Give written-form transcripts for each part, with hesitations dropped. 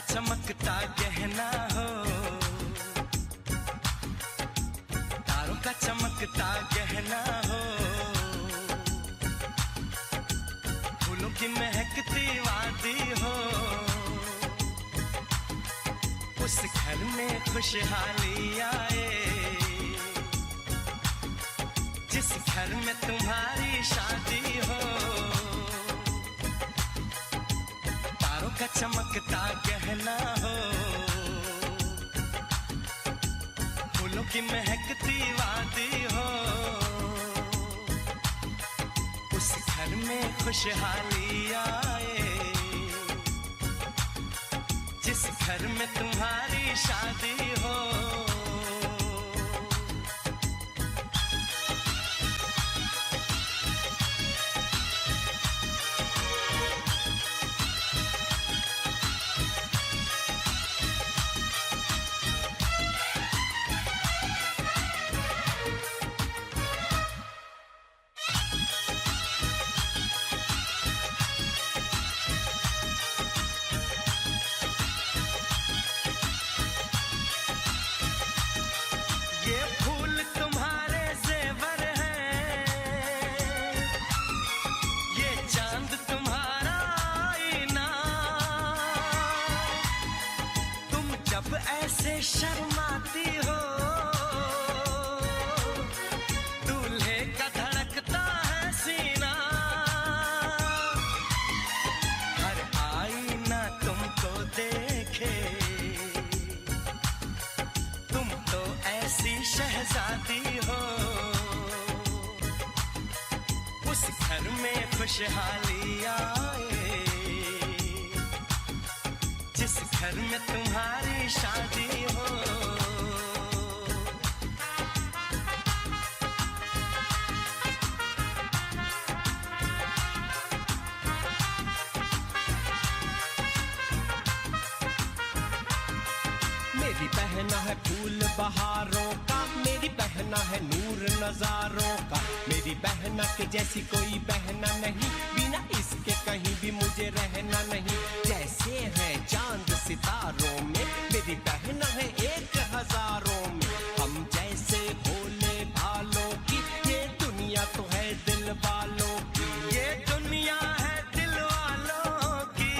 चमकता गहना हो, तारों का चमकता गहना हो, फूलों की महकती वादी हो, उस घर में खुशहाली आए, जिस घर में तुम्हारी शादी हो। तारों का चमकता गहना हो, फूलों की महकती वादी हो, उस घर में खुशहाली आए, जिस घर में तुम्हारी शादी हो। ऐसे शर्माती हो, दूल्हे का धड़कता है सीना, हर आईना तुमको देखे, तुम तो ऐसी शहजादी हो, उस घर में खुशहाली आए, जिस घर में तुम्हारी शादी हो। मेरी बहना है फूल बहारों का, मेरी बहना है नूर नजारों का, मेरी बहना के जैसी कोई बहना नहीं, बिना इसके कहीं भी मुझे रहना नहीं। जैसे है चांद सितारों में, मेरी बहना है एक हजारों में, हम जैसे भोले भालों की, ये दुनिया तो है दिल वालों की, ये दुनिया है दिल वालों की,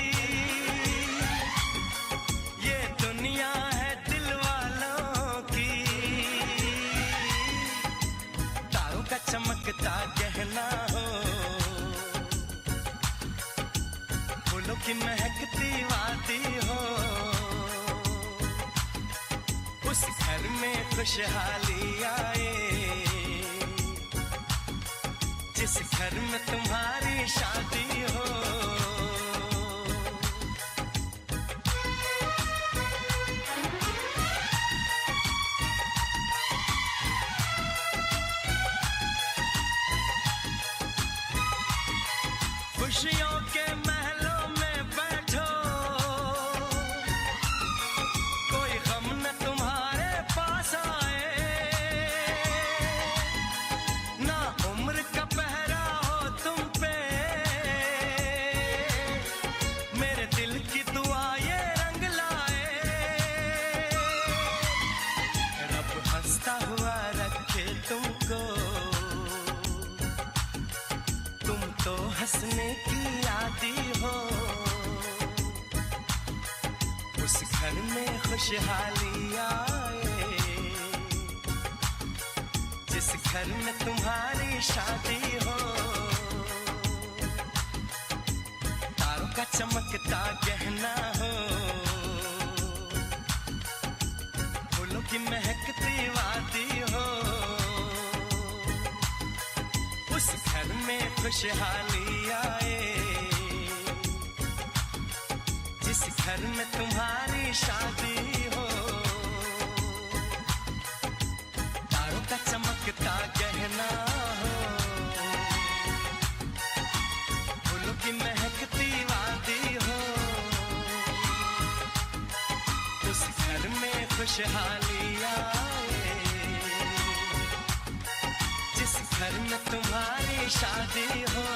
ये दुनिया है दिल वालों की। तारों का चमकता गहना हो, फूलों की महकती वादी हो, उस घर में खुशहाली आए, जिस घर में तुम्हारी शादी हो। खुशियों के महलों में बैठो, कोई गम न तुम्हारे पास आए, ना उम्र का पहरा हो तुम पे, मेरे दिल की दुआ ये रंग लाए, रब हंसता हुआ रखे तुमको, तुम तो हंसने की आदी हो, उस घर में खुशहाली आए, जिस घर में तुम्हारी शादी हो। तारों का चमकता गहना हो, फूलों की महकती वादी हो, उस घर में खुशहाली आए, जिस घर में तुम्हारी शादी हो। तारों का चमकता गहना हो, फूलों की महकती वादी हो, उस घर में खुशहाली आए, जिस घर में तुम्हारी शादी हो।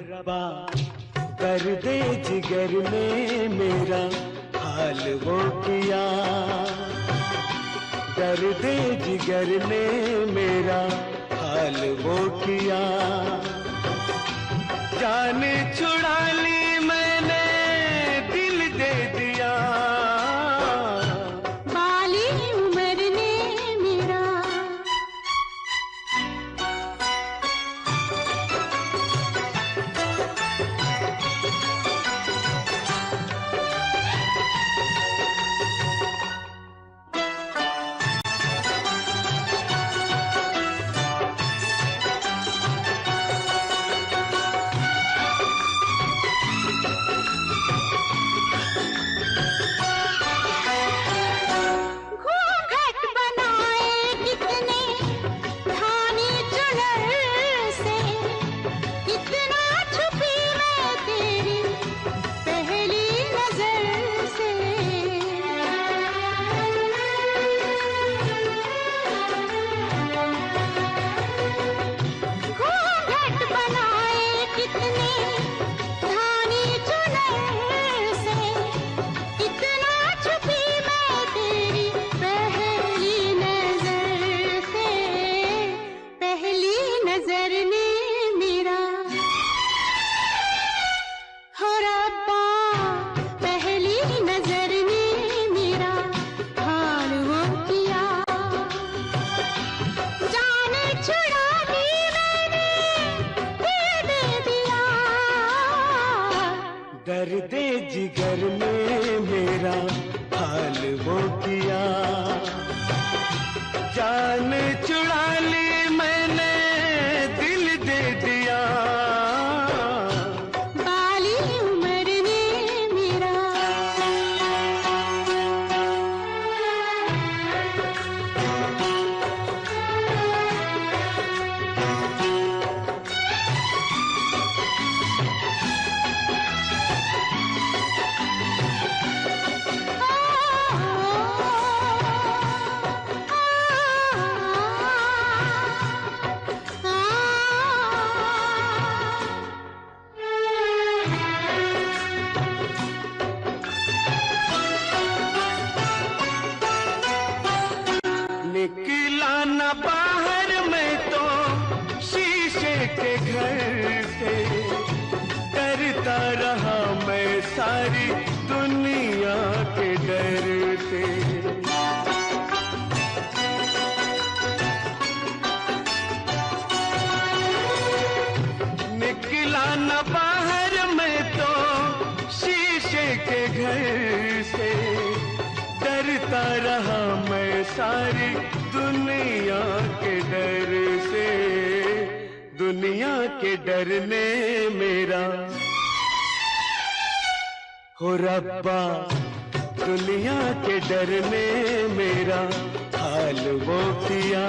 रब्बा दर्द जिगर ने मेरा हाल वो किया, दर्द जिगर ने मेरा हाल वो किया। जान छुड़ा ली मैंने दिल दे दिया, बाली उम्र ने मेरा दर्द जिगर ने मेरा हाल वो किया। जान छुड़ा ली मैंने दिल दे दिया, बाली उम्र ने मेरा निकला न बाहर मैं तो शीशे के घर से, डरता रहा मैं सारी दुनिया के डर से। निकला न बाहर मैं तो शीशे के घर से, डरता रहा मैं सारी दुनिया के डर से। दुनिया के डर ने मेरा हो रब्बा, दुनिया के डर ने मेरा हाल वो किया।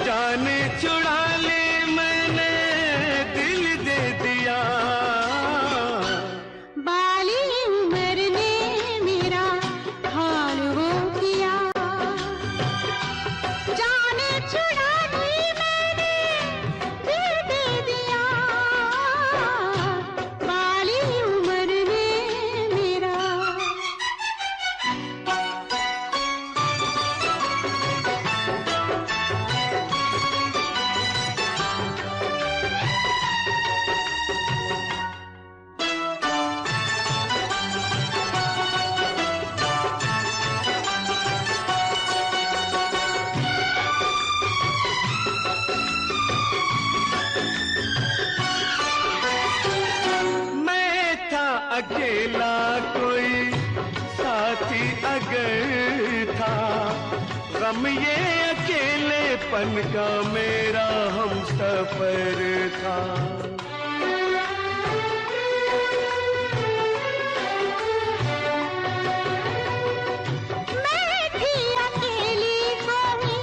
जान छुड़ा ली मैंने दिल दे दिया, बाली उम्र ने मेरा हाल वो किया। जान छुड़ा ली मैंने दिल दे दिया, बाली उम्र ने मेरा अकेला कोई साथी अगर था, गम ये अकेलेपन का मेरा हम सफर था। मैं थी अकेली कोई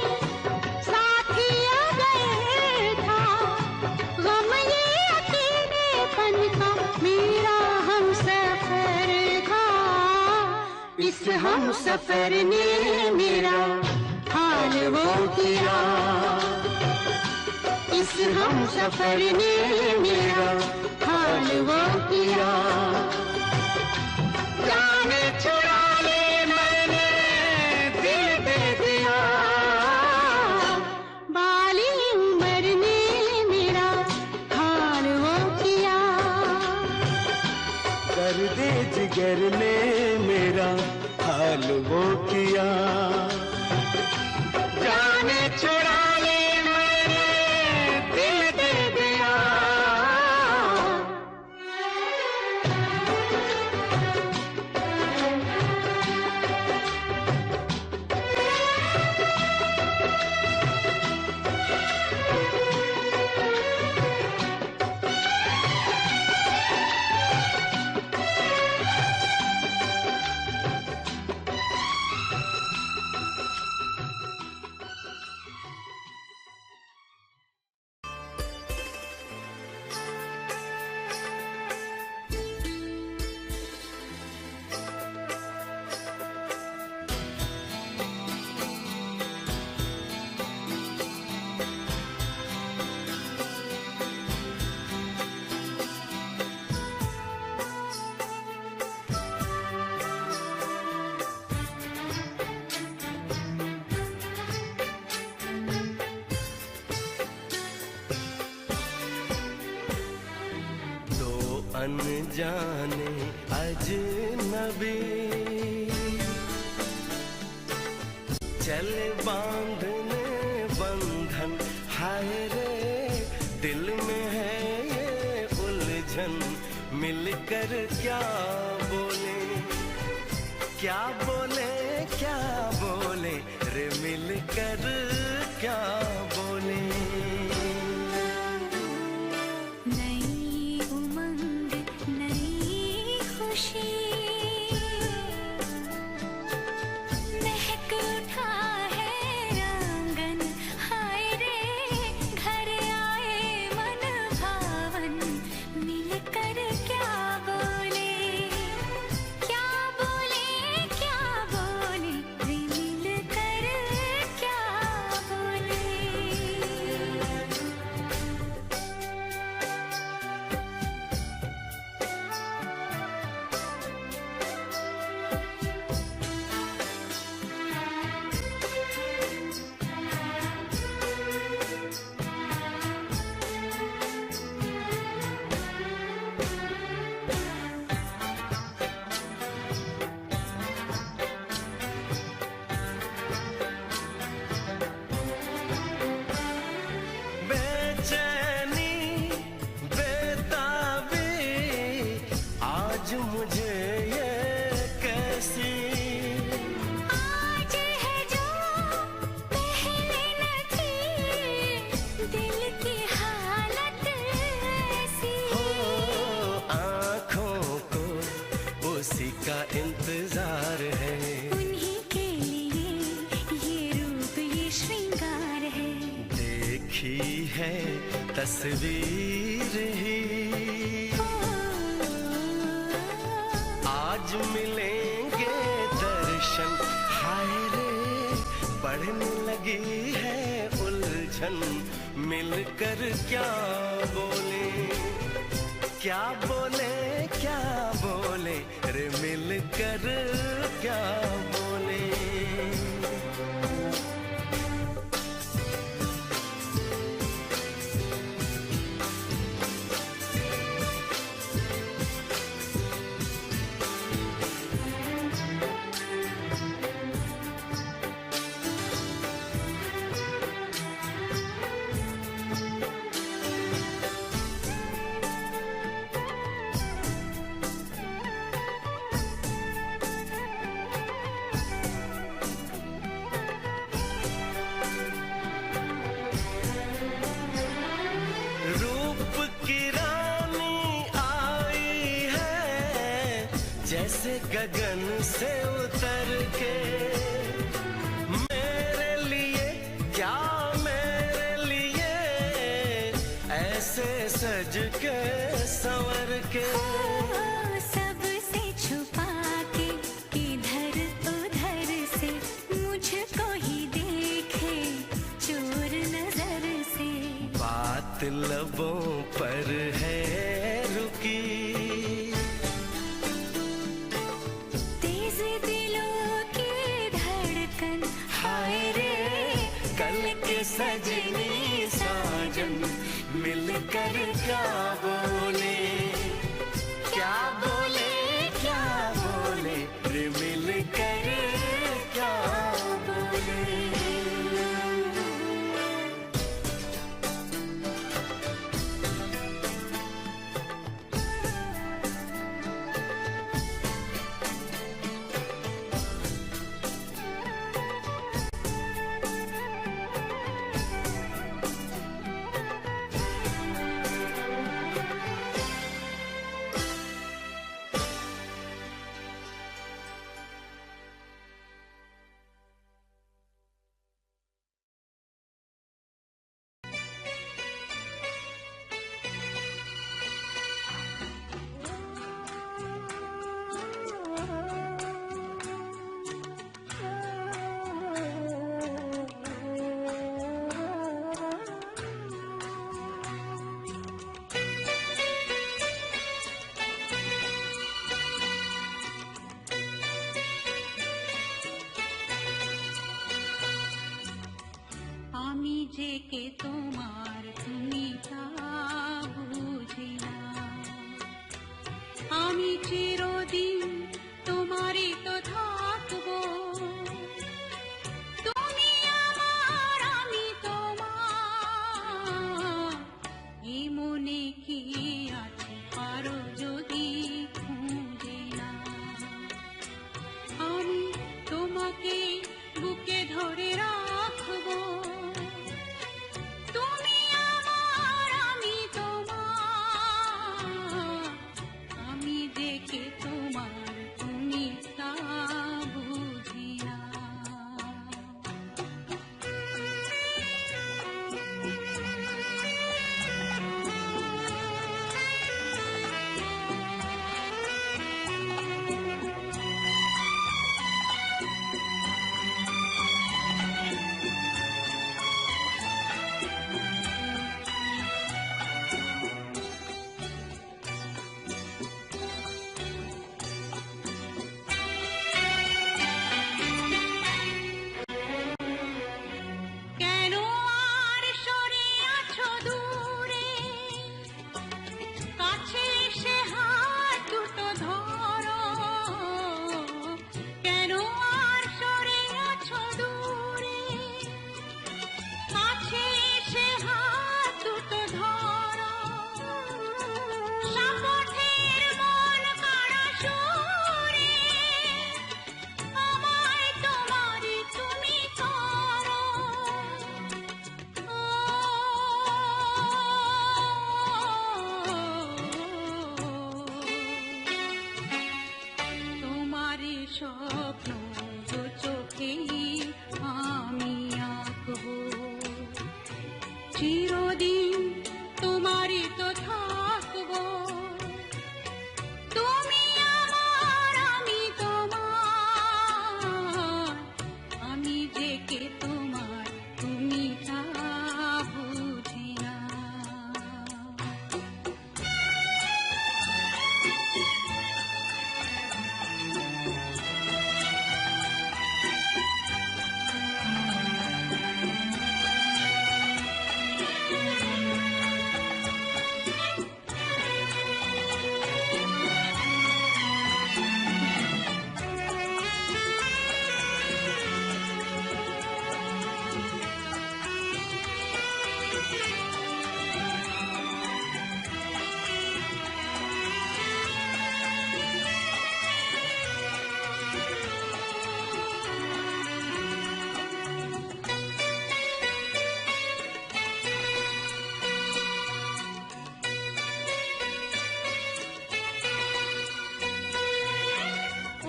साथी अगर था, गम ये अकेलेपन का मेरा हम सफर था। इस हम सफर ने मेरा हाल वो किया, इस हम सफर ने मेरा हाल वो किया। जाने छुड़ा ले मैंने दिल दे दिया। बाली उम्र ने मेरा हाल वो किया। दर्द जिगर ने मेरा हाल वो किया। जाने छुड़ा ले मैंने दिल दे दिया। अनजाने अजनबी चले बांधने बंधन, हाय रे दिल में है ये उलझन। मिलकर क्या बोले, क्या बोले, क्या बोले रे, मिलकर क्या बोले। इंतजार है उन्हीं के लिए ये रूप ये श्रृंगार है। देखी है तस्वीर ही आज मिलेंगे दर्शन, हाय रे बढ़ने लगी है उलझन। मिलकर क्या बोले, क्या बोले, क्या बोले रे, मिलकर क्या बोले। जैसे गगन से उतर के मेरे लिए, क्या मेरे लिए ऐसे सज के संवर के। सबसे छुपा के इधर उधर से मुझको ही देखे चोर नजर से। बात যে কে তোমার তুমি তা বুঝি না। আমি চিরদিন তোমারই তো থাকবো, তুমি আমার আমি তোমার। এই মনে কি আছে পারো যদি খুঁজে না। আমি তোমাকে বুকে ধরে রাখবো, তুমি আমার আমি তোমার। আমি দেখে তোমার তুমি তা বুঝি না। কেন আর সরে আছো দূরে, কাছে এসে হাত দুটো ধরো। কেন আর সরে আছো দূরে, কাছে এসে হাত দুটো ধরো। সাপোর্টের মন কাড়া সুরে আমায় তোমারই তুমি করো। তোমারই স্বপ্ন দু চোখেই আমি আঁকবো, চিরদিন তোমারই তো থাকবো। তুমি আমার আমি তোমার। আমি যে কে তোমার তুমি তা বুঝি না।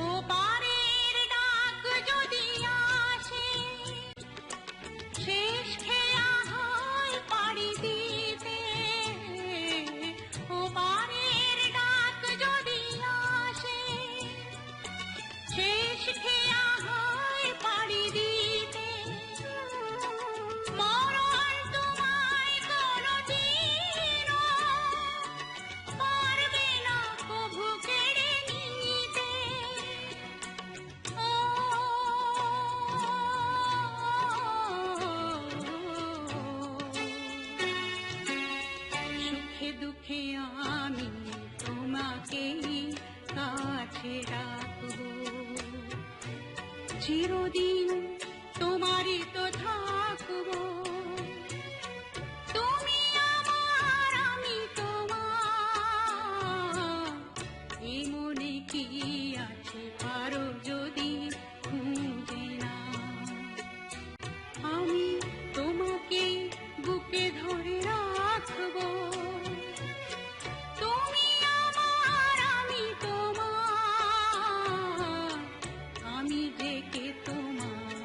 ও পারের ডাক যদি আসে, শেষ খেয়া হয় পাড়ি দিতে। ও পারের ডাক যদি আসে, শেষ খেয়া হয় পাড়ি দিতে। মরণ তোমায় কোনদিনও পারবে না কভু কেড়ে নিতে। সুখে দুঃখে আমি তোমাকেই কাছে রাখবো, চিরদিন তোমারই তো থাকবো। তুমি আমার আমি তোমার। এই মনে কি আছে পারো যদি খুঁজে না। আমি তোমাকে বুকে ধরে রাখবো, তুমি আমার আমি তোমার। আমি যে কে তোমার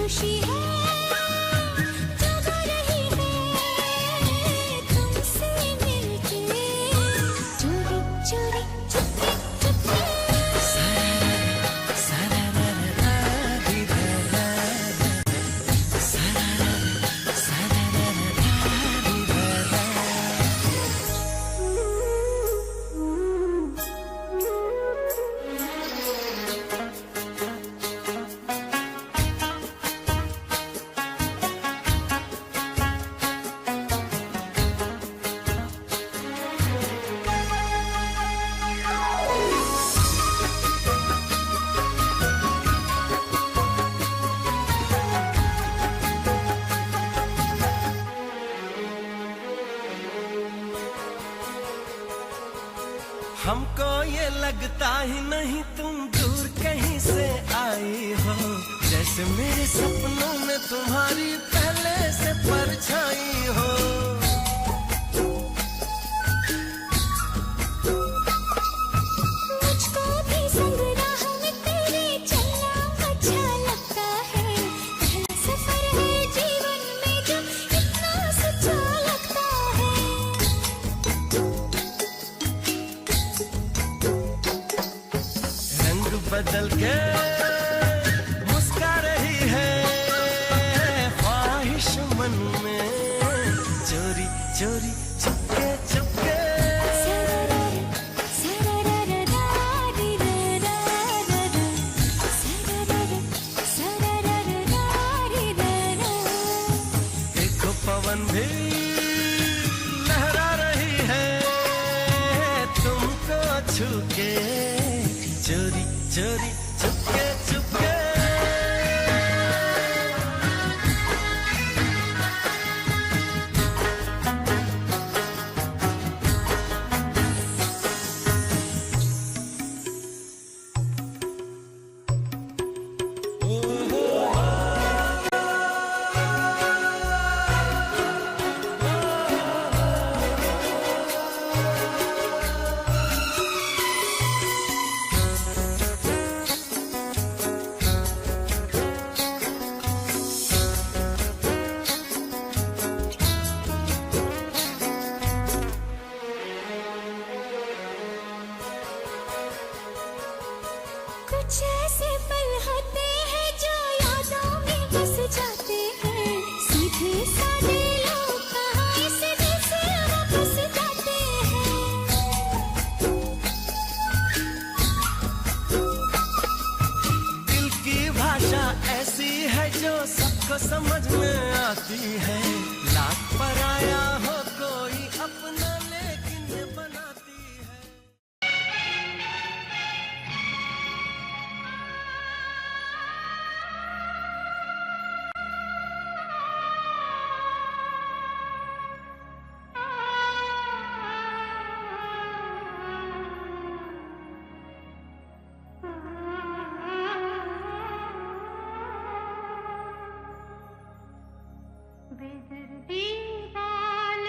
खुशी है जगा रही है तुमसे मिलके चोरी चोरी चुपके चुपके हमको ये लगता ही नहीं तुम दूर कहीं से आई हो, जैसे मेरे सपनों में तुम्हारी पहले से परछाई हो। मुझको भी संग राह में तेरे चलना अच्छा लगता है, पहला सफर है जीवन में जो इतना सच्चा लगता है। रंग बदल के मुस्का रही है ख्वाहिश मन में, चोरी चोरी चुपके चुपके। देखो पवन भी लहरा रही है तुमको छू के, चोरी चोरी चुपके चुपके। कुछ ऐसे पल होते हैं जो यादों में बस जाते हैं, सीधे साधे लोग कहाँ इस दिल से वापस जाते हैं। दिल की भाषा ऐसी है जो सबको समझ में आती है, लाख पराया हो कोई अपना लेकिन ये बनाती है। बेदर्दी वाल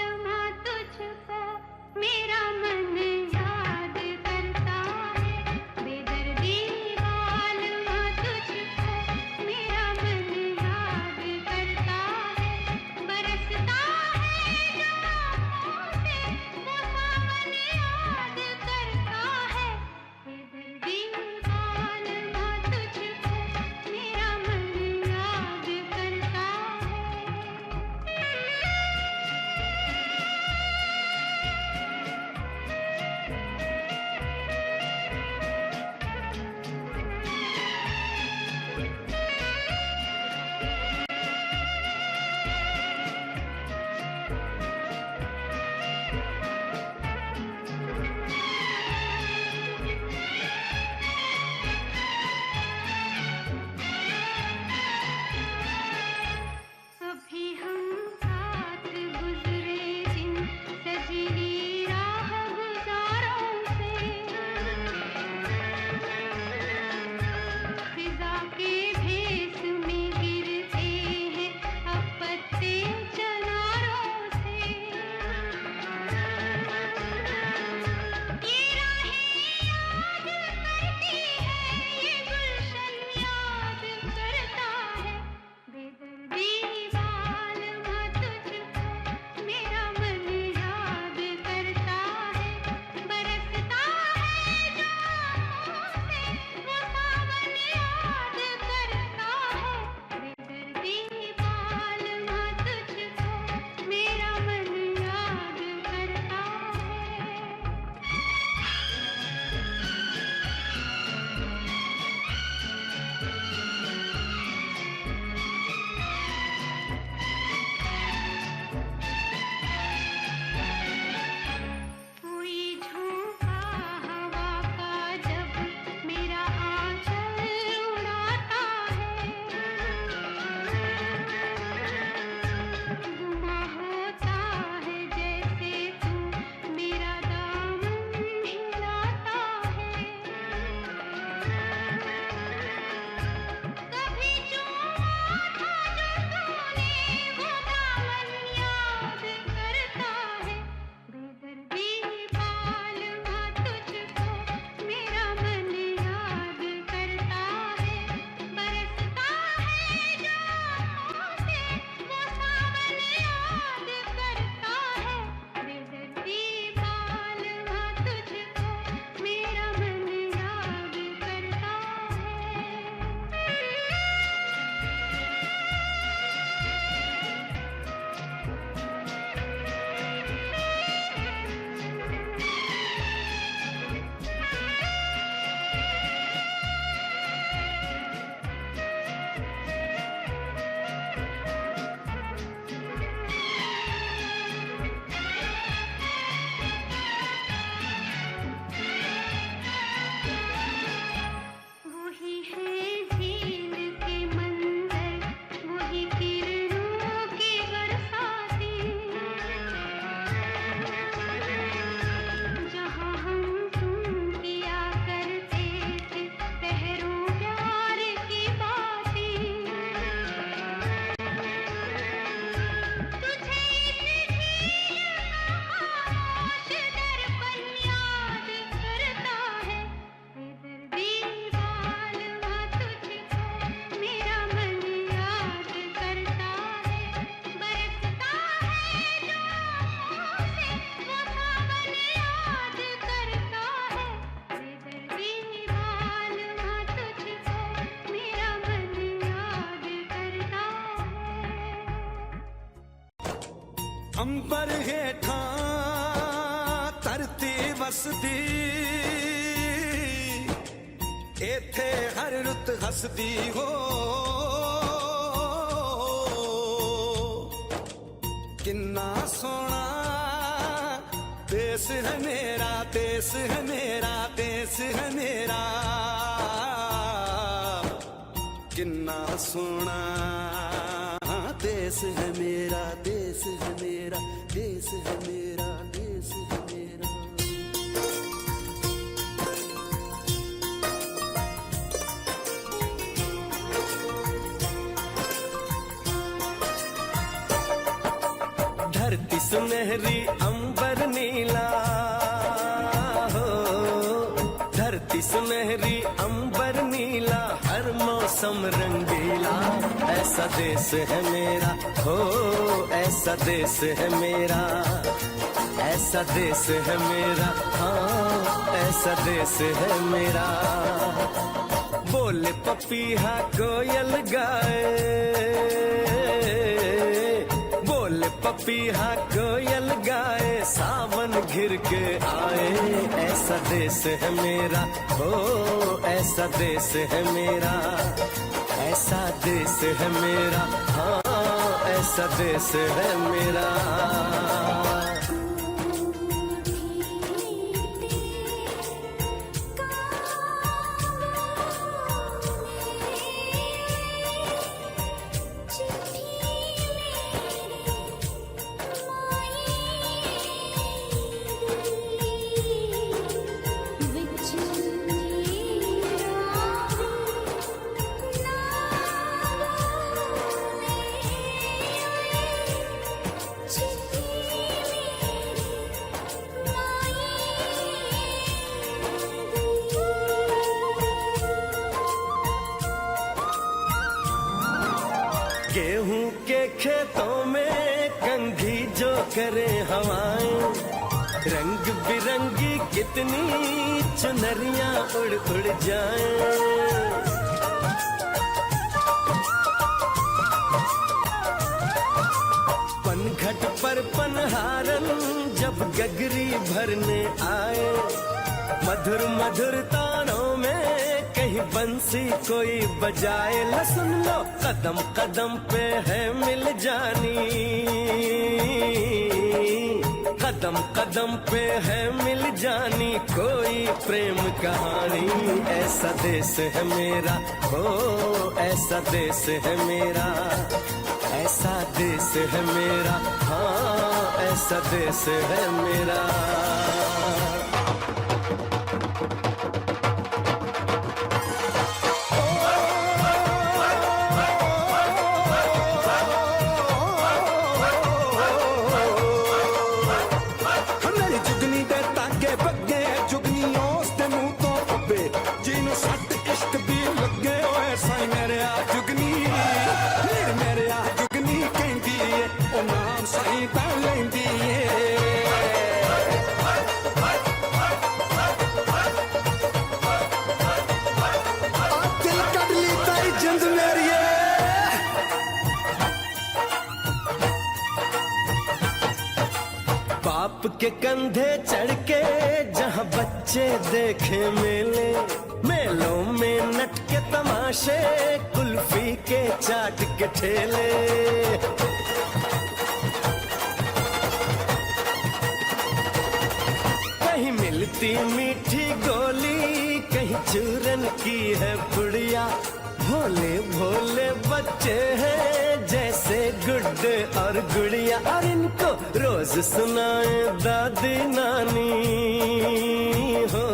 अंबर हेठा धरती वसदी इथे हर रुत हसदी हो किन्ना सोना देश है मेरा देश है मेरा देश है मेरा किन्ना सोना देश है मेरा देश है मेरा देश है मेरा देश है मेरा। धरती सुनहरी अंबर नीला हो धरती सुनहरी अंबर नीला हर मौसम रंगीला ऐसा देश है मेरा हो ऐसा देश है मेरा ऐसा देश है मेरा हाँ ऐसा देश है मेरा। बोले पपीहा कोयल गाए बोले पपीहा कोयल गाए सावन घिर के आए ऐसा देश है मेरा हो ऐसा देश है मेरा ऐसा देश है मेरा हाँ ऐसा देश है मेरा। गेहूं के खेतों में कंघी जो करे हवाएं रंग बिरंगी कितनी चुनरियां उड़ उड़ जाएं। पनघट पर पनहारन जब गगरी भरने आए मधुर मधुर तानों में कहीं बंसी कोई बजाए ल सुन लो कदम कदम पे है मिल जानी कदम कदम पे है मिल जानी कोई प्रेम कहानी ऐसा देश है मेरा हो ऐसा देश है मेरा ऐसा देश है मेरा हाँ ऐसा देश है मेरा। बाप के कंधे चढ़ के जहाँ बच्चे देखे मेले मेलों में नट के तमाशे कुल्फी के चाट के ठेले कहीं मिलती मीठी गोली कहीं चूरन की है पुड़िया भोले भोले बच्चे हैं जैसे गुड्डे और गुड़िया और इनको रोज सुनाए दादी नानी हो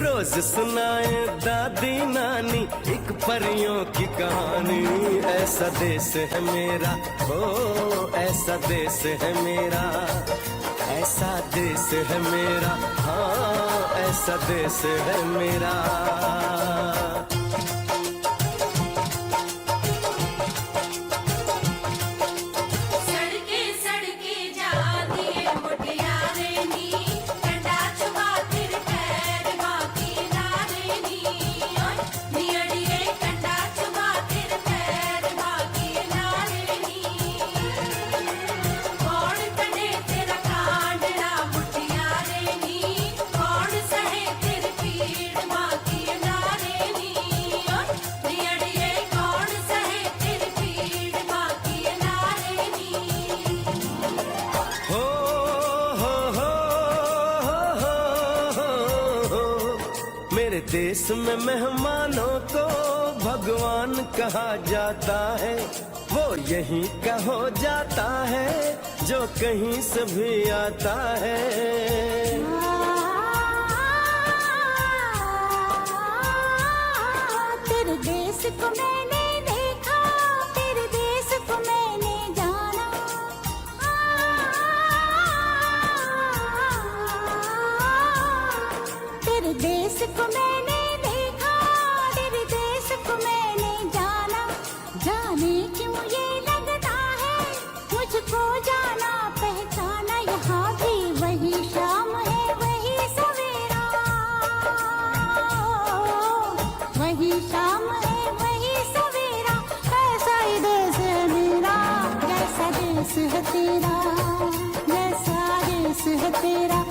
रोज सुनाए दादी नानी एक परियों की कहानी ऐसा देश है मेरा हो ऐसा देश है मेरा ऐसा देश है मेरा हाँ ऐसा देश है मेरा। Oh देश में मेहमानों को भगवान कहा जाता है, वो यहीं का हो जाता है जो कहीं से भी आता है। तेरे देश को मैंने देखा, तेरे देश को मैंने जाना। तेरे देश को मैंने देखा, तेरे देश को मैंने जाना। जाने क्यों ये लगता है मुझको जाना पहचाना। यहाँ भी वही शाम है, वही सवेरा, वही शाम है, वही सवेरा। ऐसा ही देश है मेरा, जैसा देश है तेरा, जैसा देश है तेरा,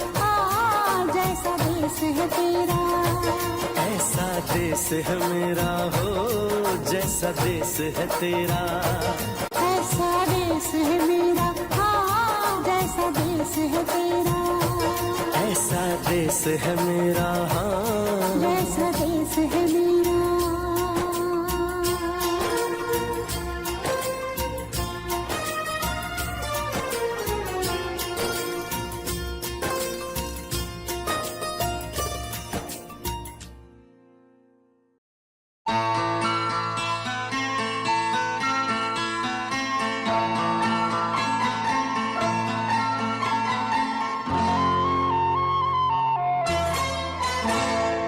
जैसा देश है तेरा। ऐसा देश है मेरा हो, जैसा देश है तेरा। ऐसा देश है मेरा, जैसा देश है तेरा। ऐसा देश है मेरा, जैसा देश है मेरा।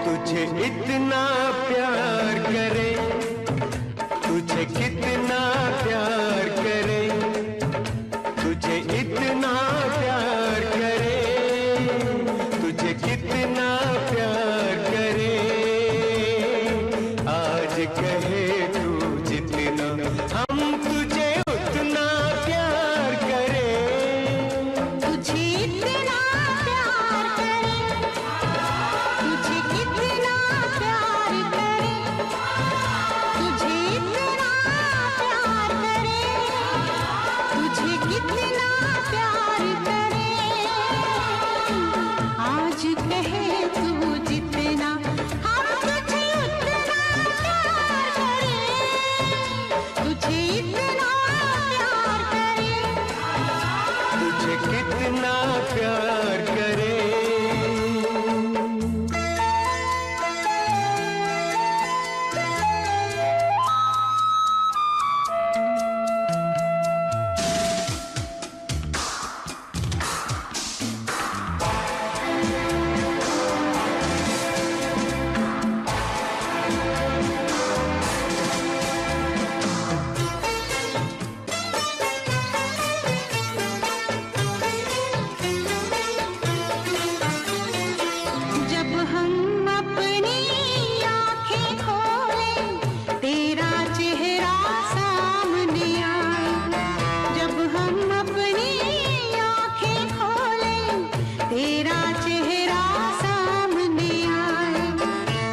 तुझे इतना प्यार करे, तुझे कितना प्यार करे, तुझे इतना प्यार करे, तुझे कितना प्यार करे। आज कहे तू जितना, हम तुझे उतना प्यार करें। तुझे इतना प्यार करे, तुझे कितना प्यार करे, तुझे इतना प्यार करे, तुझे कितना प्यार करे। आज कहे तू जितना, हम तुझे उतना प्यार करें। तुझे इतना प्यार करे, तुझे कितना प्यार करे। जब हम अपनी आंखें खोलें, तेरा चेहरा सामने आए। जब हम अपनी आंखें खोलें, तेरा चेहरा सामने आए।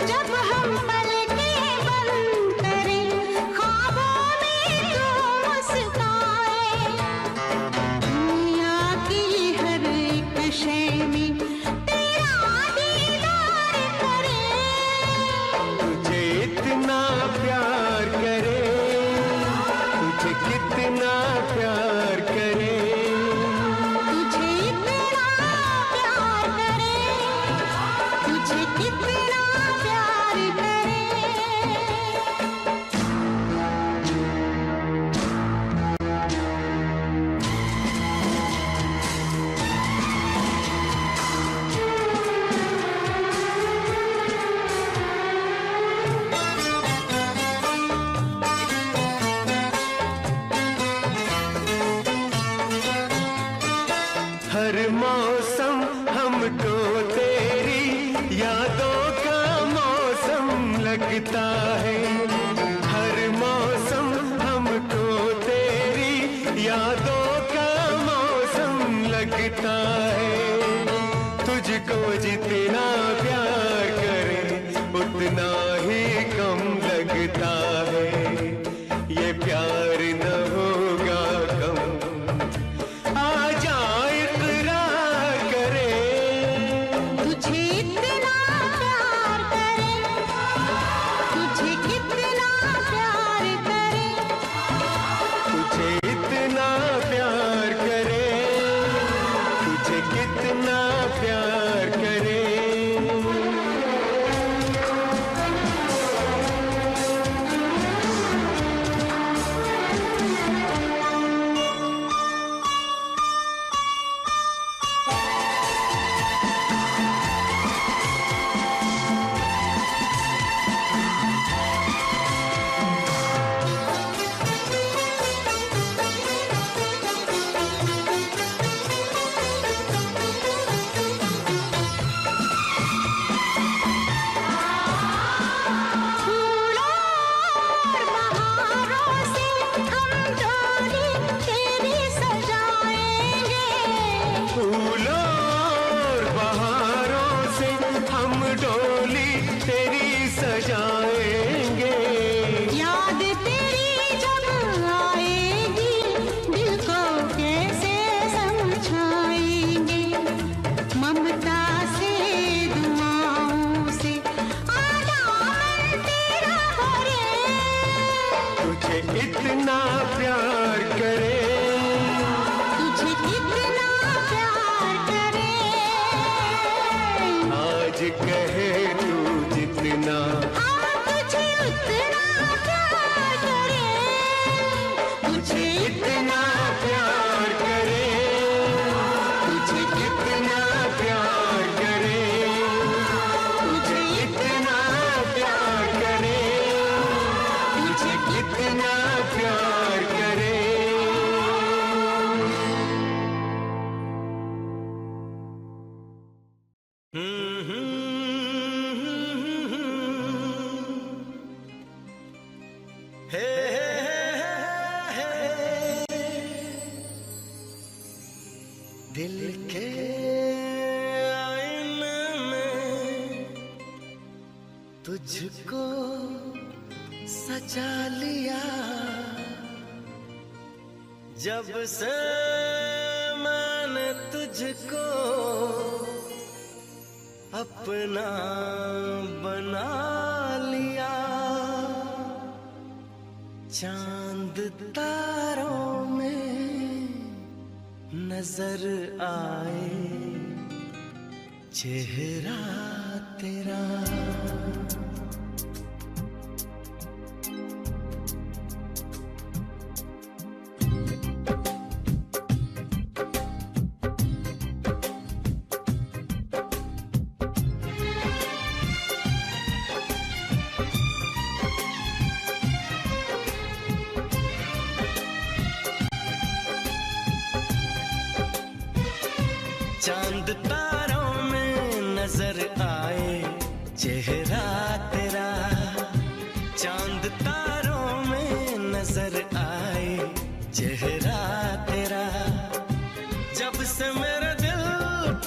जब हम पलकें बंद करें, ख्वाबों में तू मुस्काए। दुनिया की हर एक शय में तेरा दीदार करे। तुझे इतना प्यार करे, तुझे कितना प्यार करे। तुझे इतना प्यार करे, तुझे कितना प्यार करे। हर मौसम हमको तेरी यादों का मौसम लगता है। हर मौसम हमको तेरी यादों का मौसम लगता है। तुझको जितना प्यार करे उतना ही कम लगता है। ये प्यार न होगा कम, आजा इकरार करे। तुझे इतना प्यार करे, तुझे इतना प्यार करे, तुझे इतना प्यार करे, आज कहे तू जितना, तुझे उतना प्यार करे, तुझे इतना प्यार करे, तुझे इतना प्यार करे, तुझे इतना प्यार करे, तुझे इतना प्यार करे। दिल के आईने में तुझको सजा लिया, जब से मैंने तुझको अपना बना लिया, चांद तारों में नजर आए चेहरा तेरा। चांद तारों में नजर आए चेहरा तेरा, चांद तारों में नजर आए चेहरा तेरा, जब से मेरे दिल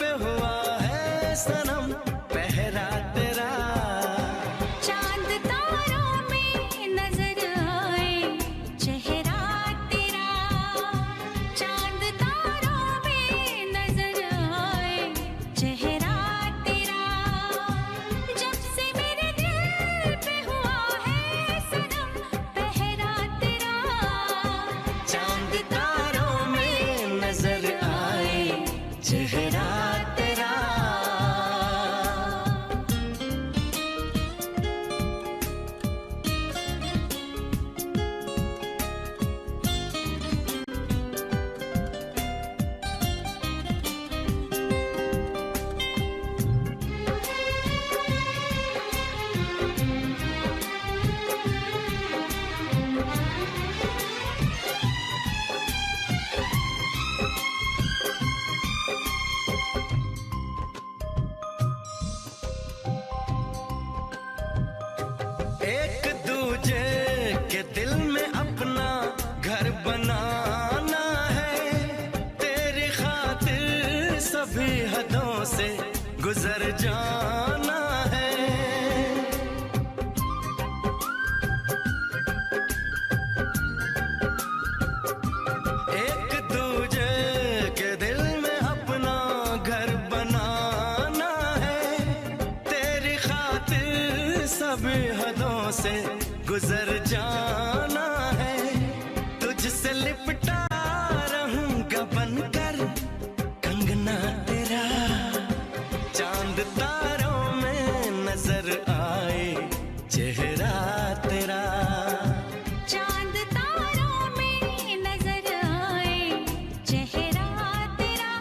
पे हुआ है सनम पहरा तेरा। चांद तारों में नजर आए चेहरा तेरा, चांद तारों में नजर आए चेहरा तेरा, जब से मेरे दिल पे हुआ है सनम पहरा तेरा। चांद तारों में नजर आए चेहरा तेरा। एक दूजे के दिल में अपना घर बनाना है, तेरी खातिर सभी हदों से गुजर जाना है। एक दूजे के दिल में अपना घर बनाना है, तेरी खातिर सभी हदों से गुजर जाना है, तुझसे लिपटा रहूंगा बनकर कंगना तेरा। चांद तारों में नजर आए चेहरा तेरा। चांद तारों में नजर आए चेहरा तेरा।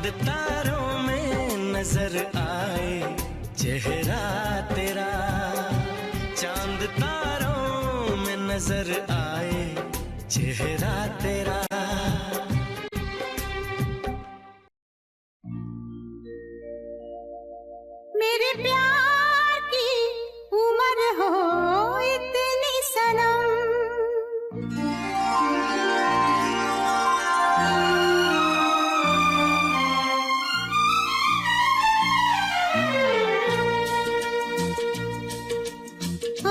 चांद तारों में नजर आए चेहरा तेरा, चांद तारों में नजर आए चेहरा तेरा। मेरे प्यार की उम्र हो इतनी सनम, ओ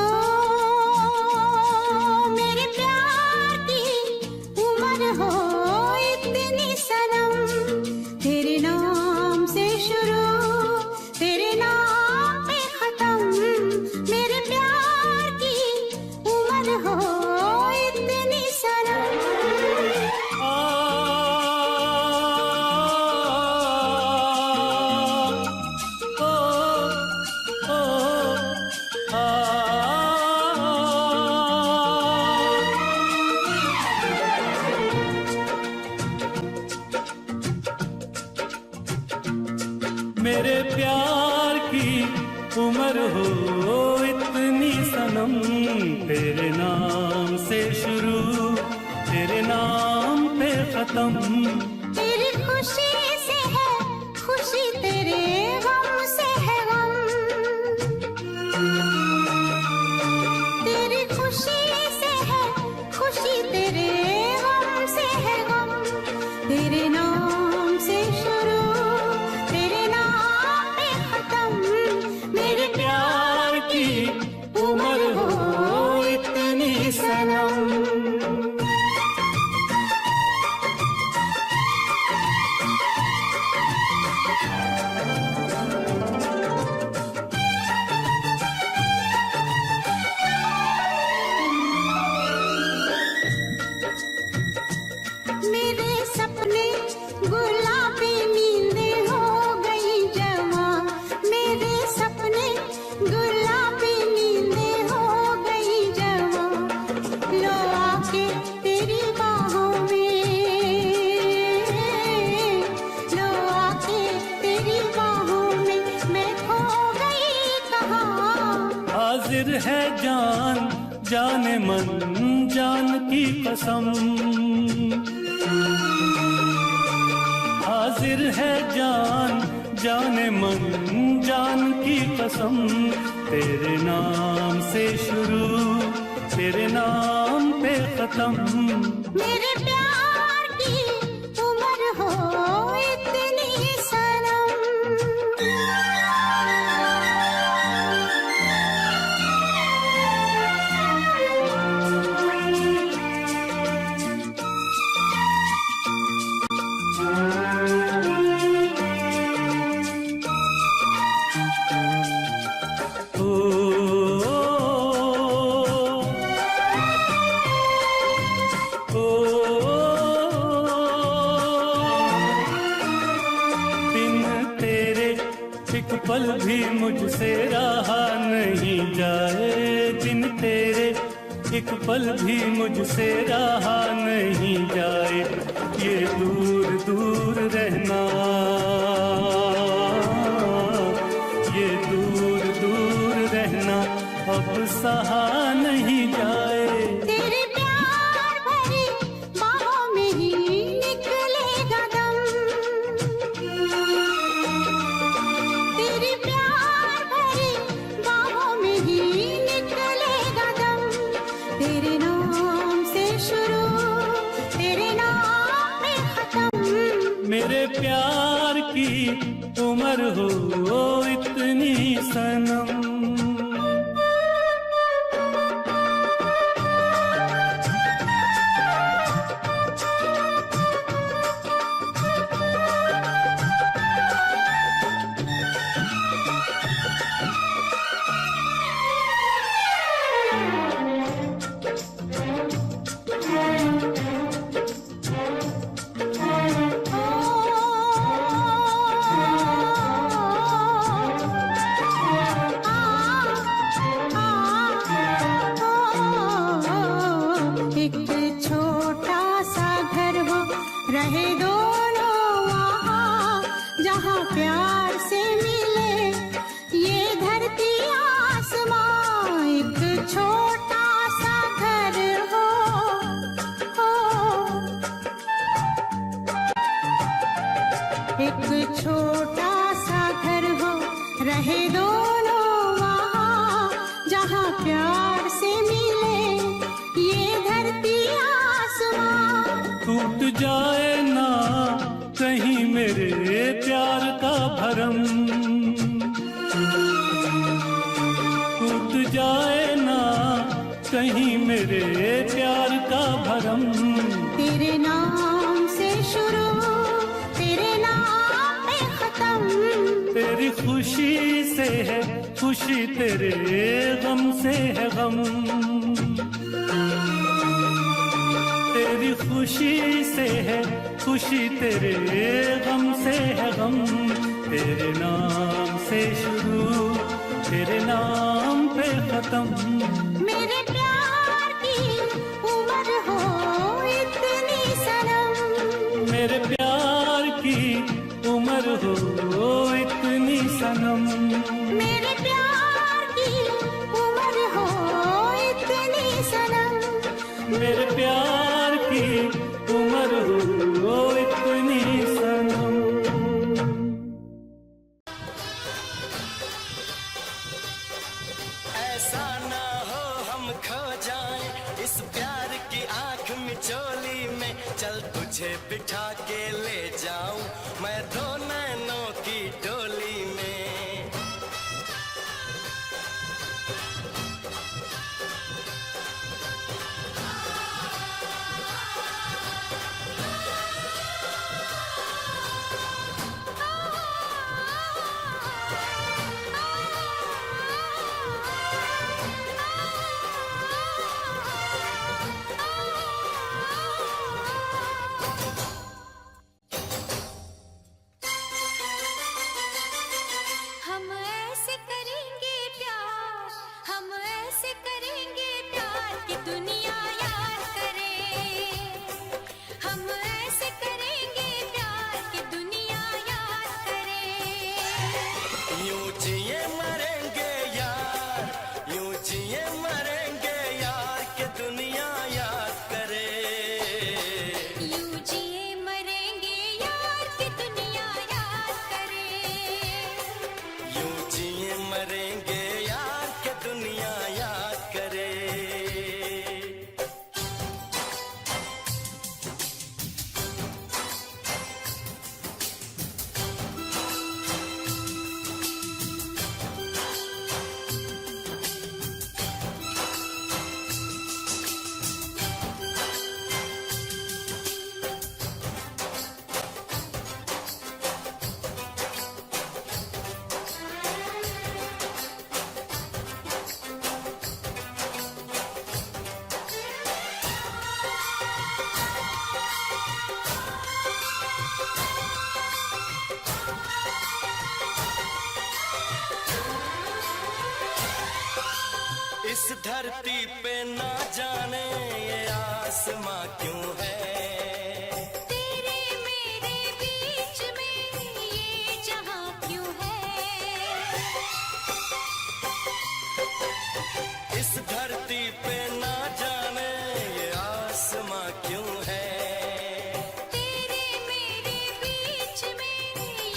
मेरे प्यार की उम्र हो इतनी सनम, तेरे नाम से शुरू तेरे नाम पे खत्म, मेरे प्यार की उम्र हो इतनी सनम। मेरे प्यार की उम्र हो इतनी सनम, तेरे नाम से शुरू तेरे नाम पे खत्म, तेरी खुशी से है खुशी, तेरे गम से है गम, तेरी खुशी से है खुशी, तेरे गम से है गम, तेरे नाम से शुरू तेरे नाम पे खत्म, मेरे प्यार की उम्र हो इतनी सनम। मेरे सपने गुलाबी नींदें हो गई जवां, मेरे सपने गुलाबी नींदें हो गई जवां, लो आके तेरी बाहों में, लो आके तेरी बाहों में, मैं खो गई कहाँ। हाजिर है जान जाने मन जान की कसम, हाजिर है जान जाने मन जान की कसम, तेरे नाम से शुरू तेरे नाम पे खत्म, मेरे प्यार की उम्र हो इतनी सनम। एक पल भी मुझसे रहा नहीं जाए, दिन तेरे एक पल भी मुझसे रहा नहीं जाए, ये दूर दूर रहना, ये दूर दूर रहना अब सहा नहीं जाए। तेरे प्यार भरी बाहों में ही निकलेगा दम, तेरे प्यार भरी बाहों में ही निकलेगा दम, तेरे नाम से शुरू तेरे नाम पे खत्म, मेरे प्यार की उम्र हो इतनी सनम। रहे दोनों वहाँ, एक छोटा सा घर हो, रहे दोनों वहाँ जहाँ प्यार से मिले ये धरती आसमां। टूट जाए ना कहीं मेरे प्यार का भरम, टूट जाए ना कहीं मेरे प्यार का भरम। तेरे नाम से शुरू, तेरे नाम पे खत्म। तेरी खुशी से है खुशी, तेरे गम से है गम। तेरी खुशी से है खुशी, तेरे गम से है गम। तेरे नाम से शुरू, तेरे नाम पे खत्म। मेरे प्यार की उम्र हो इतनी सनम, मेरे प्यार की उम्र हो इतनी सनम। मेरे प्यार की उम्र हो इतनी सनम। मेरे प्यार की उम्र हो इतनी सनम। ऐसा ना हो हम खो जाएं इस प्यार की आंख मिचोली में। चल तुझे बिठा के ले जाऊं मैं दो नैनों की डोली में। हम ऐसे करेंगे प्यार, हम ऐसे करेंगे प्यार कि दुनिया याद करे। हम ऐसे करेंगे प्यार कि दुनिया याद करे। यूं जिए मरेंगे यार, यूं जिए मरेंगे यार कि दुनिया याद करे। यूं जिए मरेंगे यार कि दुनिया याद करे। यूं जिए मरेंगे यार कि दुनिया याद करे। इस धरती पे ना जाने ये आसमां क्यों है। तेरे मेरे बीच में ये जहां क्यों है। इस धरती पे ना जाने ये आसमां क्यों है। तेरे मेरे बीच में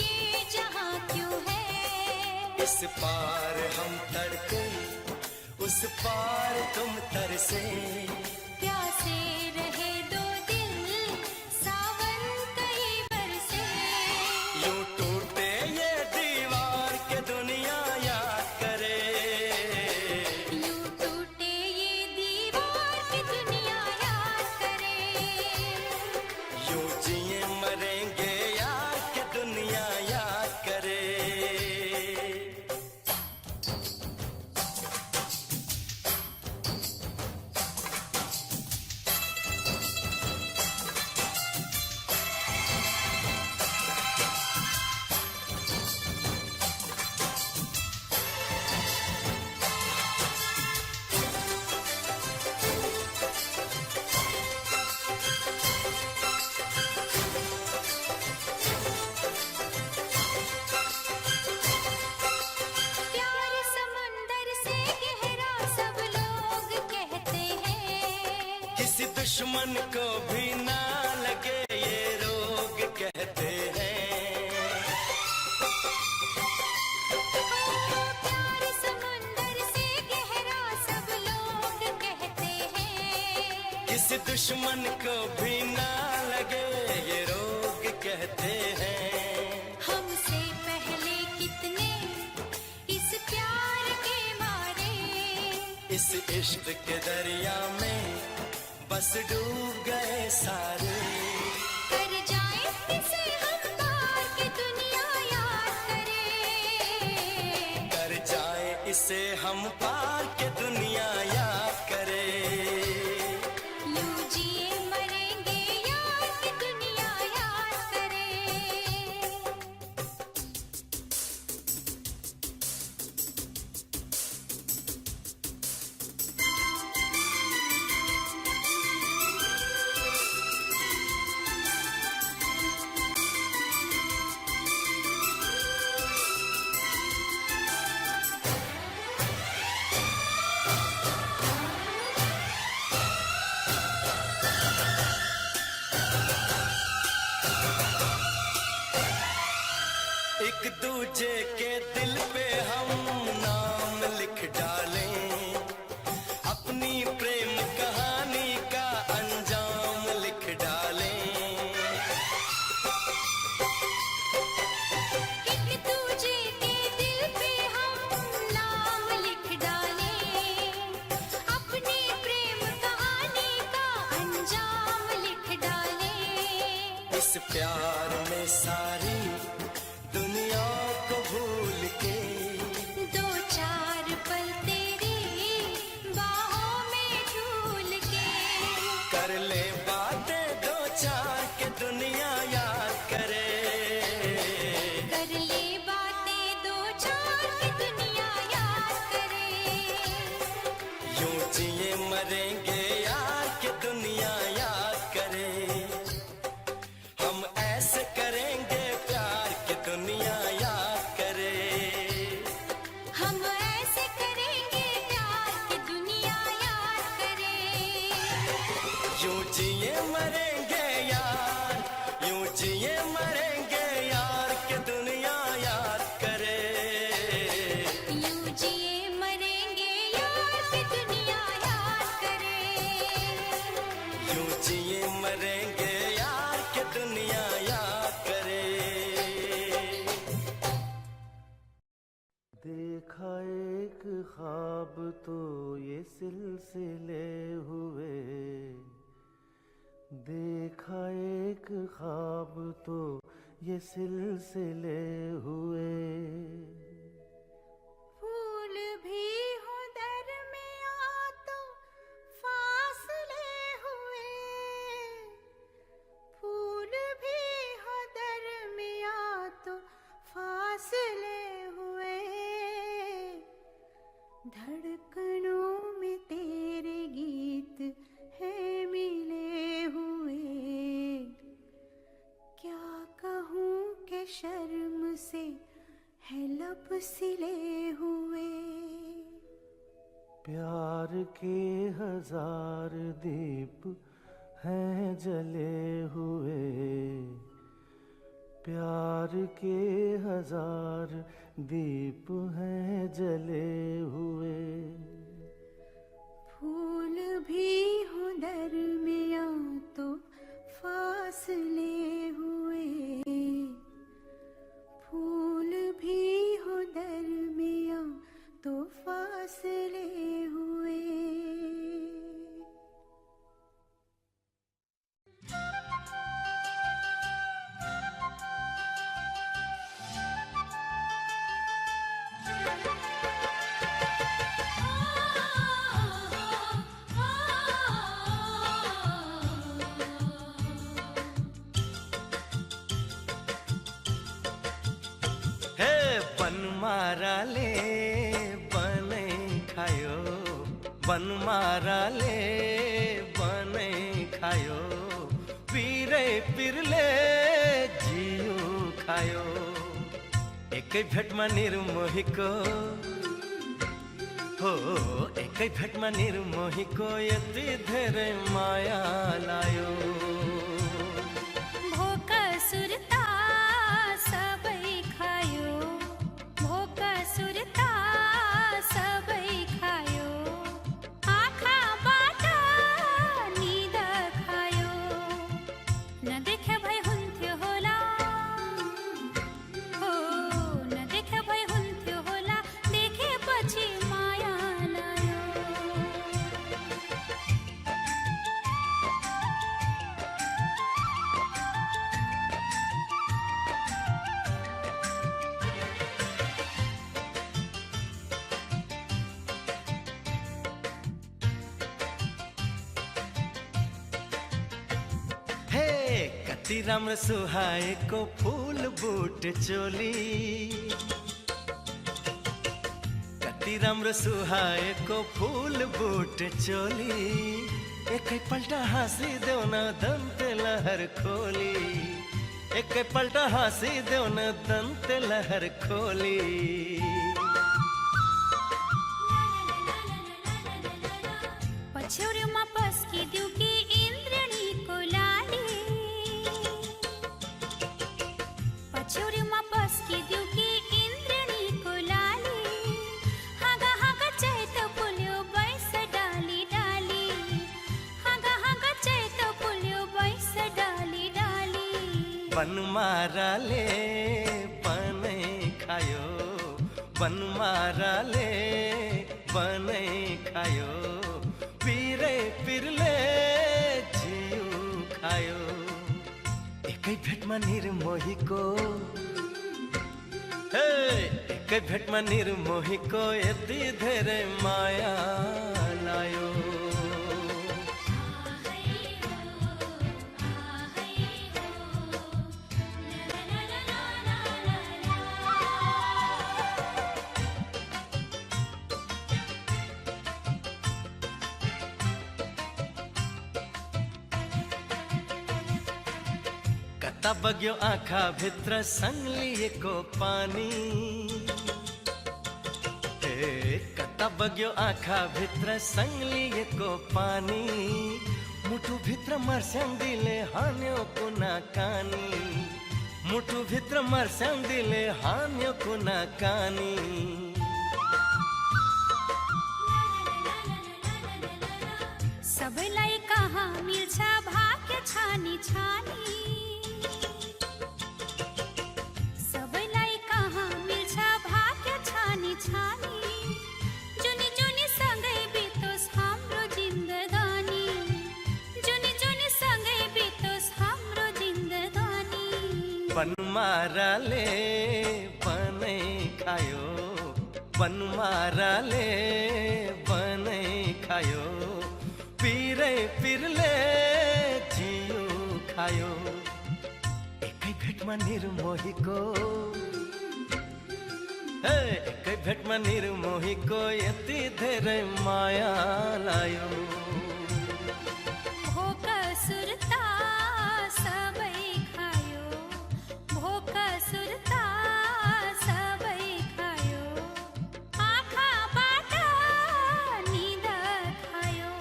ये जहां क्यों है। इस पार हम तड़के, उस पार तुम तरसे। प्यासे रहे दो दिल सावन कई बरसे। यूं टूटे ये दीवार के दुनिया याद करे। यूं टूटे ये दीवार की दुनिया याद करे। यूं जिए मरेंगे यार के दुनिया याद करे। दुश्मन को भी ना लगे ये रोग कहते हैं। दुश्मन को भी ना लगे ये रोग कहते हैं। हमसे पहले कितने इस प्यार के मारे, इस इश्क के दरिया में बस डूब गए सारे। कर जाए इसे हम पार के दुनिया याद करे, कर जाए इसे हम पार के दुनिया याद करे। यूं जिए मरेंगे यार के दुनिया याद करे। एक दूजे के दिल पे हम नाम लिख डालें, अपनी प्रेम कहानी का अंजाम लिख डालें। एक दूजे के दिल पे हम नाम लिख डालें, अपनी प्रेम कहानी का अंजाम लिख डालें। इस प्यार में सारी दुनिया को भूल के दो चार पल तेरी बाहों में झूल के, कर ले बातें दो चार के दुनिया याद करे। कर ले बातें दो चार की दुनिया याद करे। यूं जिए मरेंगे यार के दुनिया याद करे। हम ऐसे करेंगे प्यार की दुनिया याद करे। हम ऐसे करेंगे प्यार की दुनिया याद करे। यूं जिए मरेंगे यार, यूं जिए मरेंगे यार के दुनिया याद करे। यूं जिए मरेंगे यार की दुनिया याद करे। यूं जिए मरेंगे यार के दुनिया याद करे। देखा एक ख्वाब तो ये सिलसिले हुए, देखा एक ख्वाब तो ये सिलसिले हुए। फूल भी हो दरमियां तो फासले हुए, फूल भी हो दरमियां तो फासले हुए। धड़कनों में तेरे गीत है मिले हुए। क्या कहूँ कि शर्म से है लब सिले हुए। प्यार के हजार दीप हैं जले हुए, प्यार के हजार दीप हैं जले हुए। फूल भी हो दरमियां तो फासले हुए, फूल भी हो दरमियां तो फासले हुए। बन मारा ले बने खायो, बन मारा ले बने खायो, पीरे पिरले जियो खायो। एक भेटमा निर्मोहीको हो, एक भेटमा निर्मोहीको यति धेरै माया लायो। भोका सुरता सबै खायो, भोका सुरता सबै खायो। आँखाबाट निद कति राम्र सुहाएको फूल बूट चोली, कति राम्रो सुहाएको फूल बूट चोली, एकैपल्ट हाँसिदेऊ न दन्ते लहर खोली, एकैपल्ट हाँसिदेऊ न दन्ते लहर खोली। पछ्यौरीमा पस्किदेऊ कि इन्द्रणीको लाली, पछ्यौरीमा पस्किदेऊ कि इन्द्रणीको लाली, हाँगा हाँगा चैत फुल्यो बैस डाली डाली, हाँगा हाँगा चैत फुल्यो बैस डाली डाली। बनमाराले बनै खायो, बनमाराले बनै खायो, पिरे पिरले जिउ खायो। एकै भेटमा निर्मोहीको, हे एकै भेटमा निर्मोहीको यति धेरै माया लायो। कता बग्यो आँखा भित्र सङ्लिएको पानी, हे कता बग्यो आँखा भित्र सङ्लिएको पानी, मुटु भित्र मर्स्याङ्दीले हान्यो कुना कानी, मुटु भित्र मर्स्याङ्दीले हान्यो कुना कानी। सबैलाई कहाँ मिल्छ भाग्य छानी छानी, सबैलाई कहाँ मिल्छ भाग्य छानी छानी, जुनी जुनी सँगै बितोस् हाम्रो जिन्दगानी, जुनी जुनी सँगै बितोस् हाम्रो जिन्दगानी। बनमाराले बनै खायो, बनमाराले बनै खायो, पिरै पिरले जिउ खायो। एकै भेटमा निर्मोहीको, हे एकै भेटमा निर्मोहीको यति धेरै माया लायो। भोक सुरता सबै खायो, भोक सुरता सबै खायो, आँखाबाट निद खायो।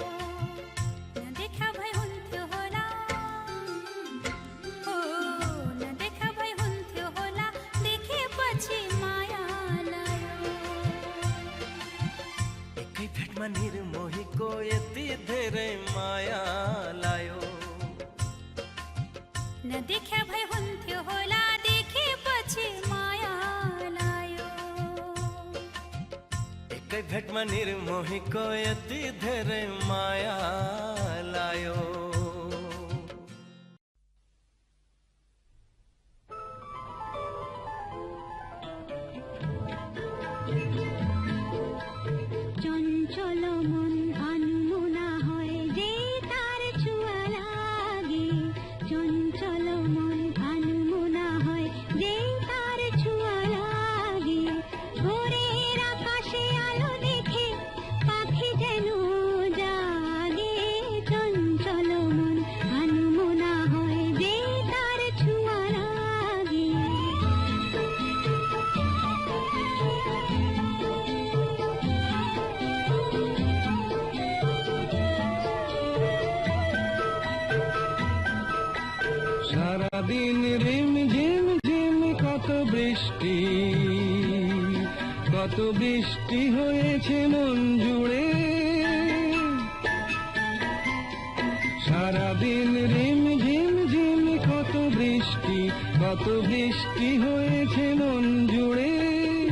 नदेखा भए हुन्थ्यो होला, ओ नदेखा भए हुन्थ्यो होला, देखेपछि माया लायो। एकै भेटमा निर्मोहीको यति धेरै माया लायो। नदेखा भए हुन्थ्यो होला, देखेपछि माया लायो। एकै भेटमा निर्मोहीको यति धेरै माया लायो। চঞ্চল মন আনমনা হয় যে তার ছোঁয়া লাগে, চঞ্চল মন আনমনা হয় যে তার ছোঁয়া লাগে। ভোরের আকাশে আলো দেখে পাখি যেন জাগে, চঞ্চল মন আনমনা হয় যে তার ছোঁয়া লাগে। সারাদিন রিম ঝিম ঝিম কত বৃষ্টি, কত বৃষ্টি হয়েছে মন জুড়ে। সারাদিন রিম ঝিম ঝিম কত বৃষ্টি, কত বৃষ্টি হয়েছে মন জুড়ে।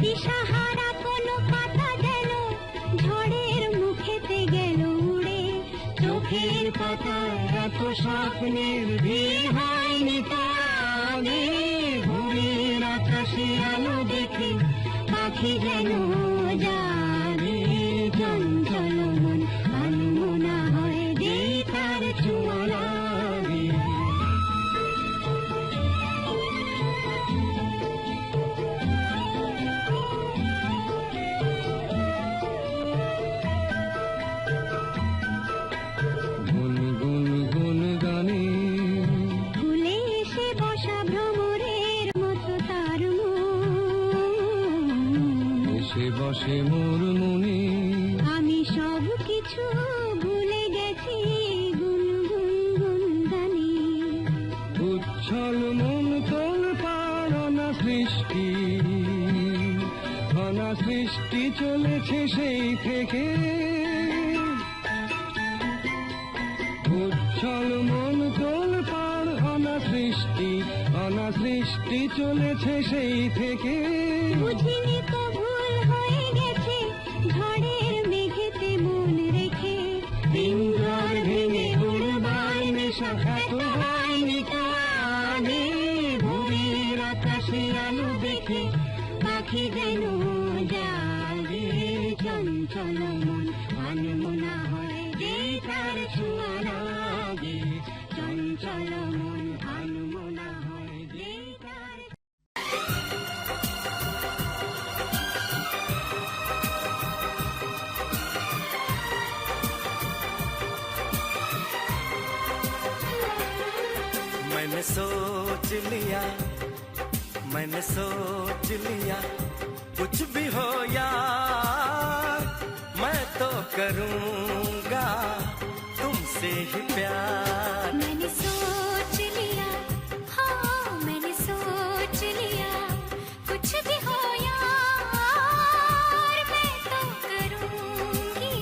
দিশাহারা কোনো পাতা যেন ঝড়ের মুখেতে গেল উড়ে, চোখের পাতায় এত স্বপ্নের ভিড় হয়নি তো আগে। ভোরের আকাশে আলো দেখে পাখি যেন জাগে, চঞ্চল মন আনমনা হয় যে তার ছোঁয়া লাগে। বসে মোর মনে। আমি সব কিছু ভুলে গেছি গুনগুন গানে। উচ্ছল মন তোল পারনা সৃষ্টি, ঘনা সৃষ্টি চলেছে সেই থেকে। উচ্ছল মন তোল পার অনাসৃষ্টি, অনাসৃষ্টি চলেছে সেই থেকে। বুঝিনি তো ভুল হয়ে গেছে ঝড়ের মেঘেতে মন রেখে। ইন্দ্র ভেঙে উড়বার নেশা এত হয়নি কানে। ভোরের আকাশে আলো দেখে পাখি যেন জাগে। চঞ্চল মন আনমনা হয় যে তার ছোঁয়া লাগে। চঞ্চল মন আনমনা হয় যে তার। मैंने सोच लिया, मैंने सोच लिया, कुछ भी हो यार मैं तो करूँगा तुमसे ही प्यार। मैंने सोच लिया, हाँ मैंने सोच लिया, कुछ भी हो यार मैं तो करूँगी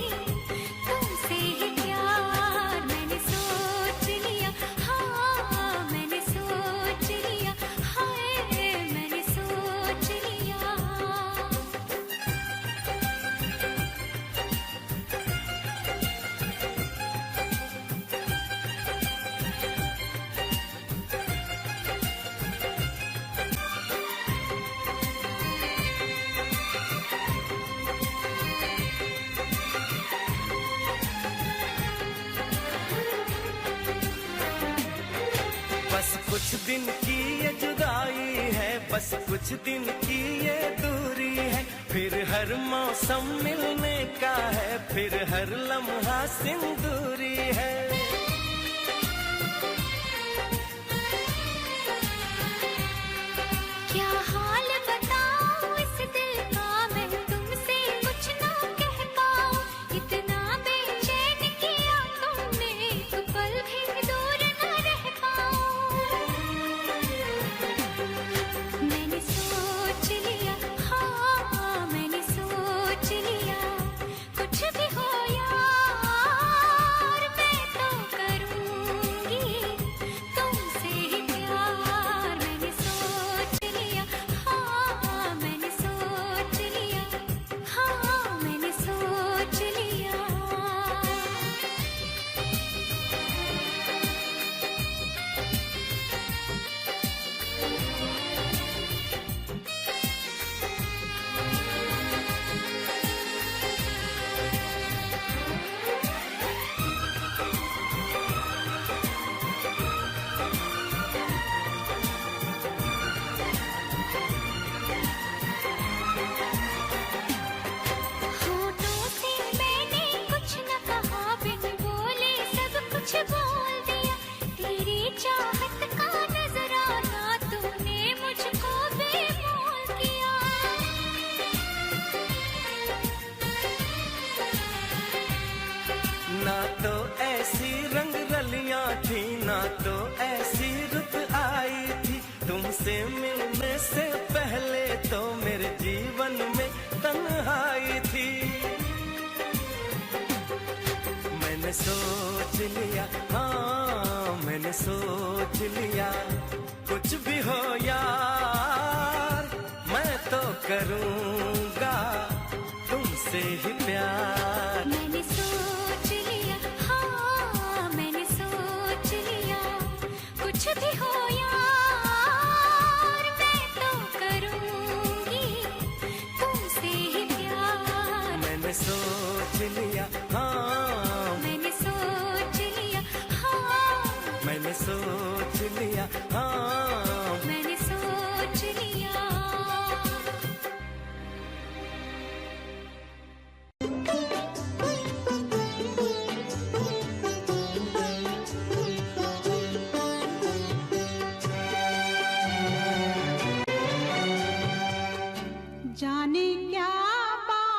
तुमसे ही प्यार। मैंने सोच लिया, हाँ मैंने सोच लिया, हाय मैंने सोच लिया। बस कुछ दिन की ये जुदाई है, बस कुछ दिन की ये दूरी है। फिर हर मौसम मिलने का है, फिर हर लम्हा सिंदूरी है। क्या हाल बताऊं इस दिल का मैं तुमसे कुछ ना कह पाऊं। इतना बेचैन किया तुमने एक पल भी दूर न रह पाऊं। मैंने सोच लिया, हाँ मैंने सोच लिया, कुछ भी हो यार मैं तो करूँगी तुमसे ही प्यार। मैंने सोच लिया, हाँ मैंने सोच लिया, हाँ मैंने सोच लिया। होठों से मैंने कुछ न कहा, बिन बोले सब कुछ बोल दिया। तेरी चाहत का नजराना तूने मुझको बेमोल किया। ना तो ऐसी रंग रलियां थी, ना तो ऐसी रुत आई थी। तुमसे मिलने से पहले तो मेरे जीवन में तन्हाई थी। मैंने सोच लिया, हाँ मैंने सोच लिया, कुछ भी हो यार मैं तो करूँगा तुमसे ही प्यार। मैंने सोच लिया, हाँ मैंने सोच लिया, कुछ भी हो यार मैं तो करूँगी तुमसे ही प्यार। मैंने सोच लिया, हाँ मैंने सोच लिया, हाँ मैंने सोच लिया, हाँ मैंने सोच लिया। जाने क्या बात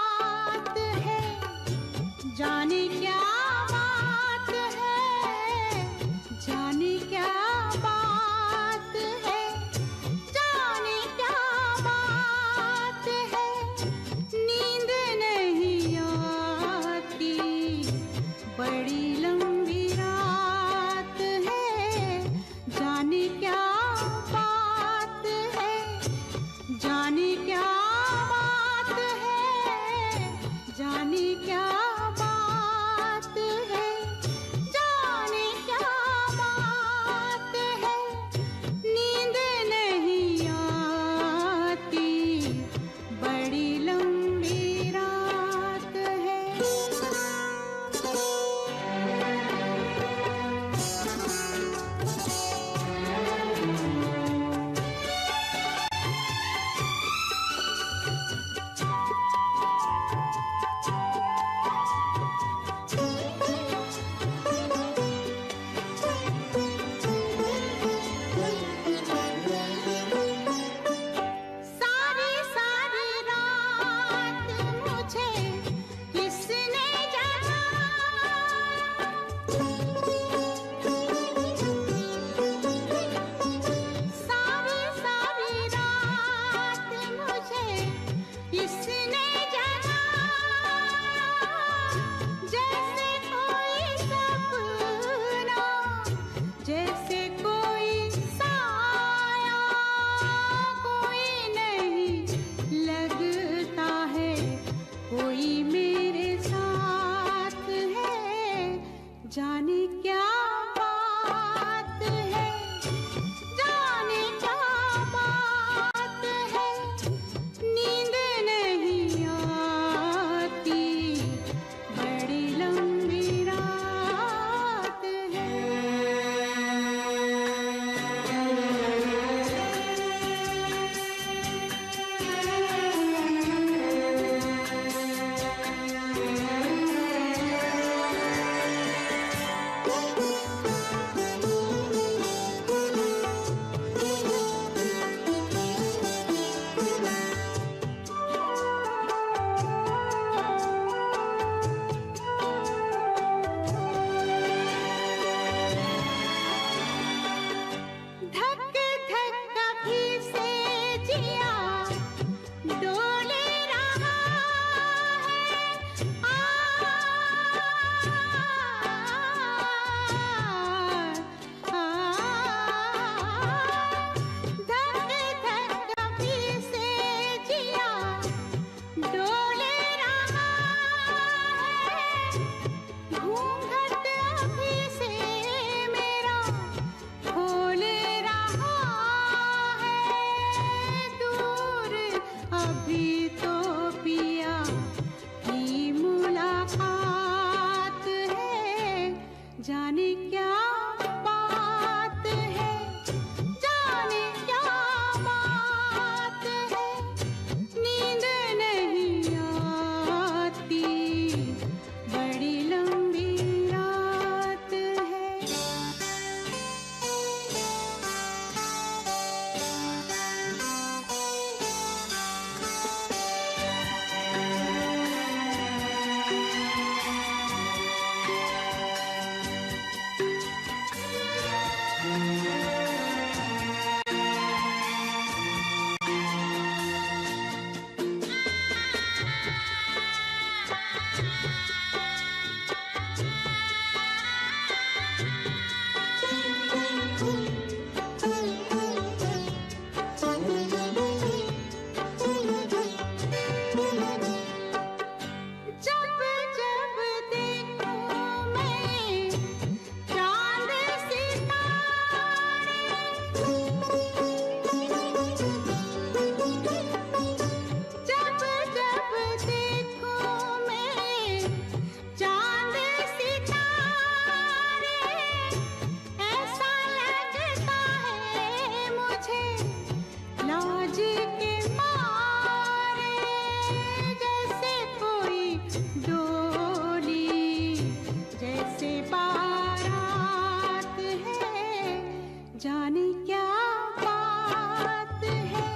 बात है,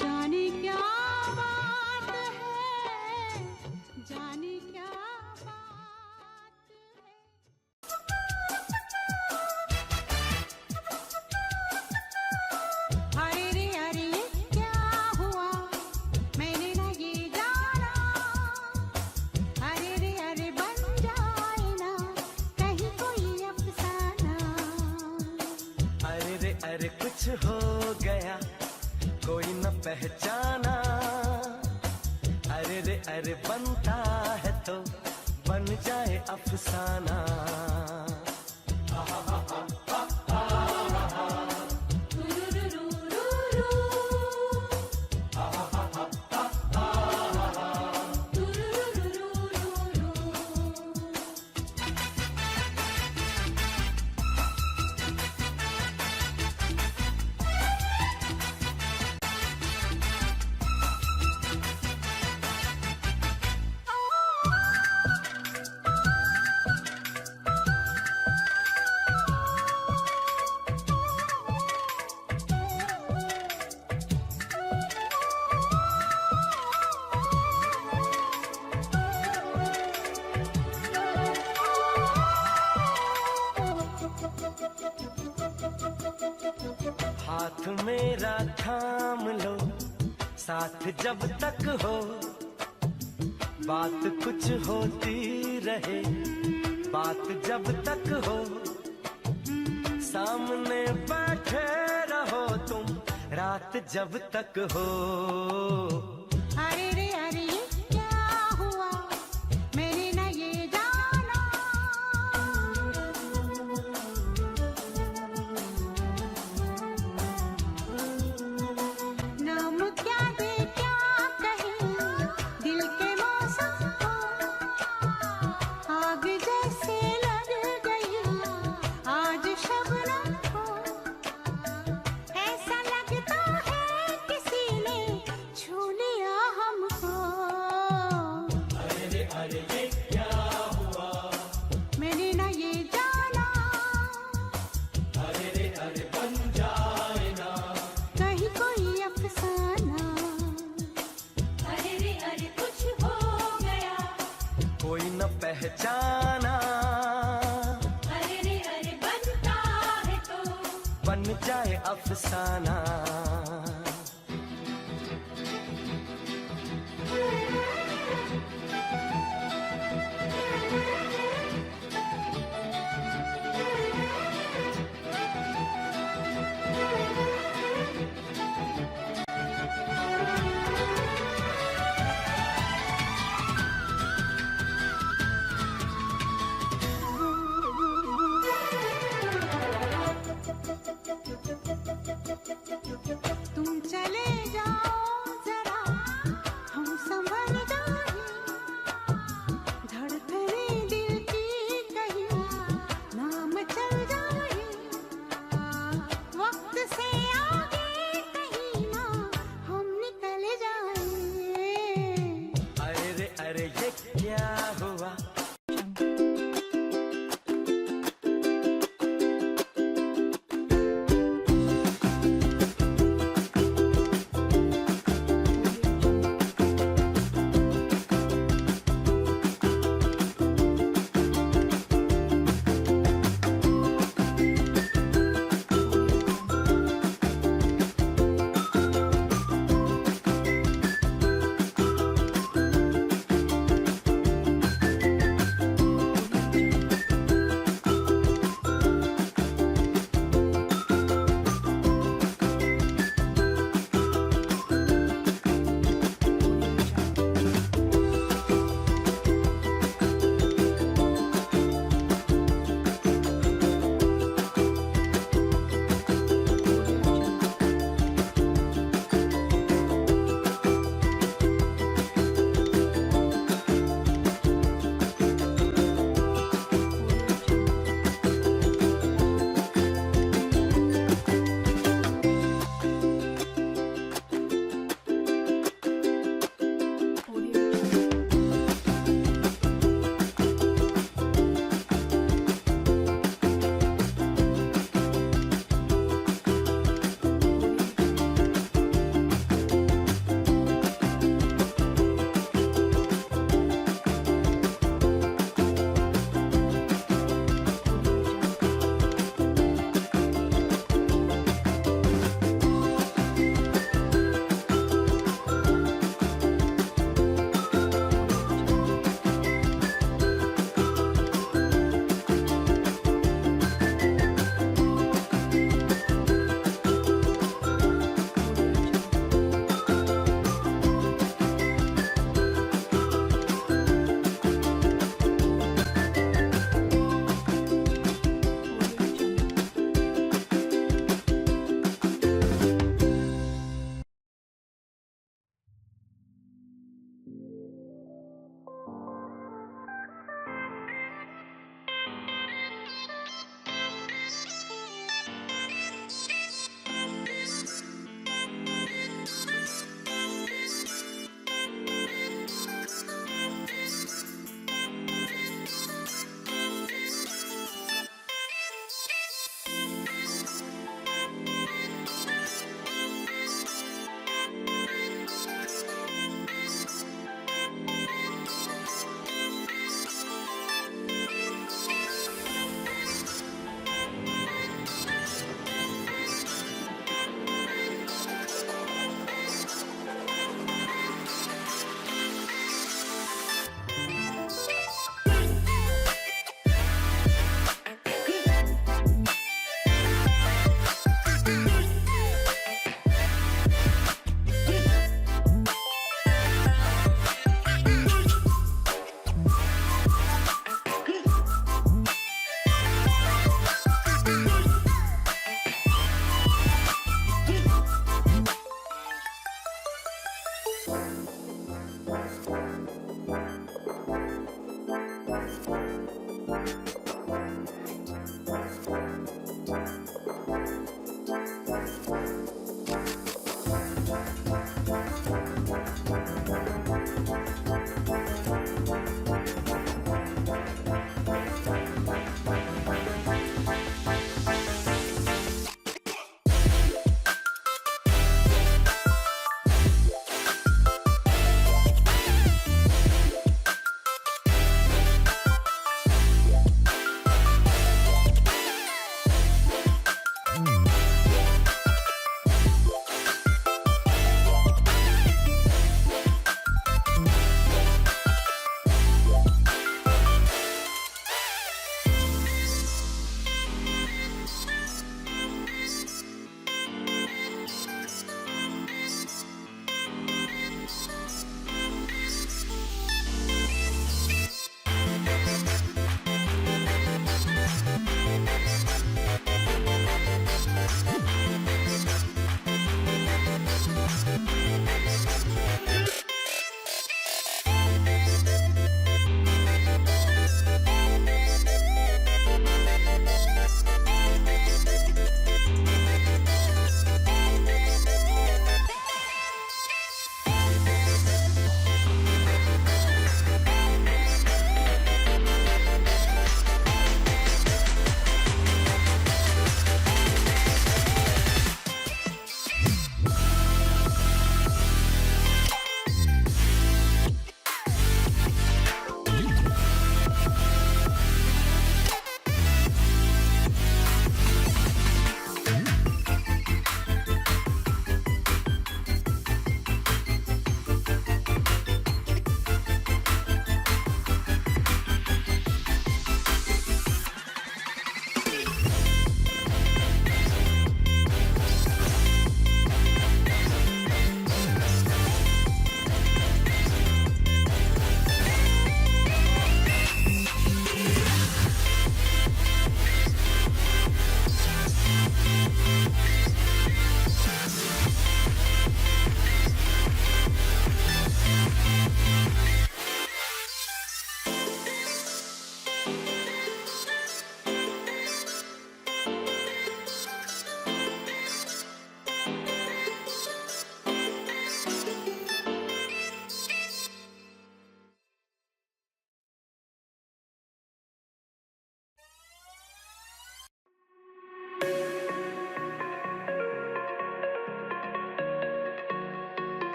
जाने क्या बात है, जाने क्या बात है। अरे रे अरे ये क्या हुआ, मैंने ना ये जाना। अरे रे अरे बन जाए ना कहीं कोई अफसाना। अरे रे अरे कुछ हो गया कोई न पहचाना। अरे रे अरे बनता है तो बन जाए अफसाना। हाथ मेरा थाम लो साथ जब तक हो, बात कुछ होती रहे बात जब तक हो। सामने बैठे रहो तुम रात जब तक हो। अरे रे अरे ये क्या हुआ, मैंने ना ये जाना। नाम क्या दे क्या कहे दिल के मौसम को, आग जैसे लग गई आज शबनम को। ऐसा लगता है किसी ने छू लिया हमको। अरे रे अरे ये क्या हुआ, मैंने ना ये जाना। अरे रे अरे बन जाए ना कहीं कोई अफसाना। अरे रे अरे कुछ हो गया, कोई न पहचाना। अरे रे अरे बनता है तो बन जाए अफसाना।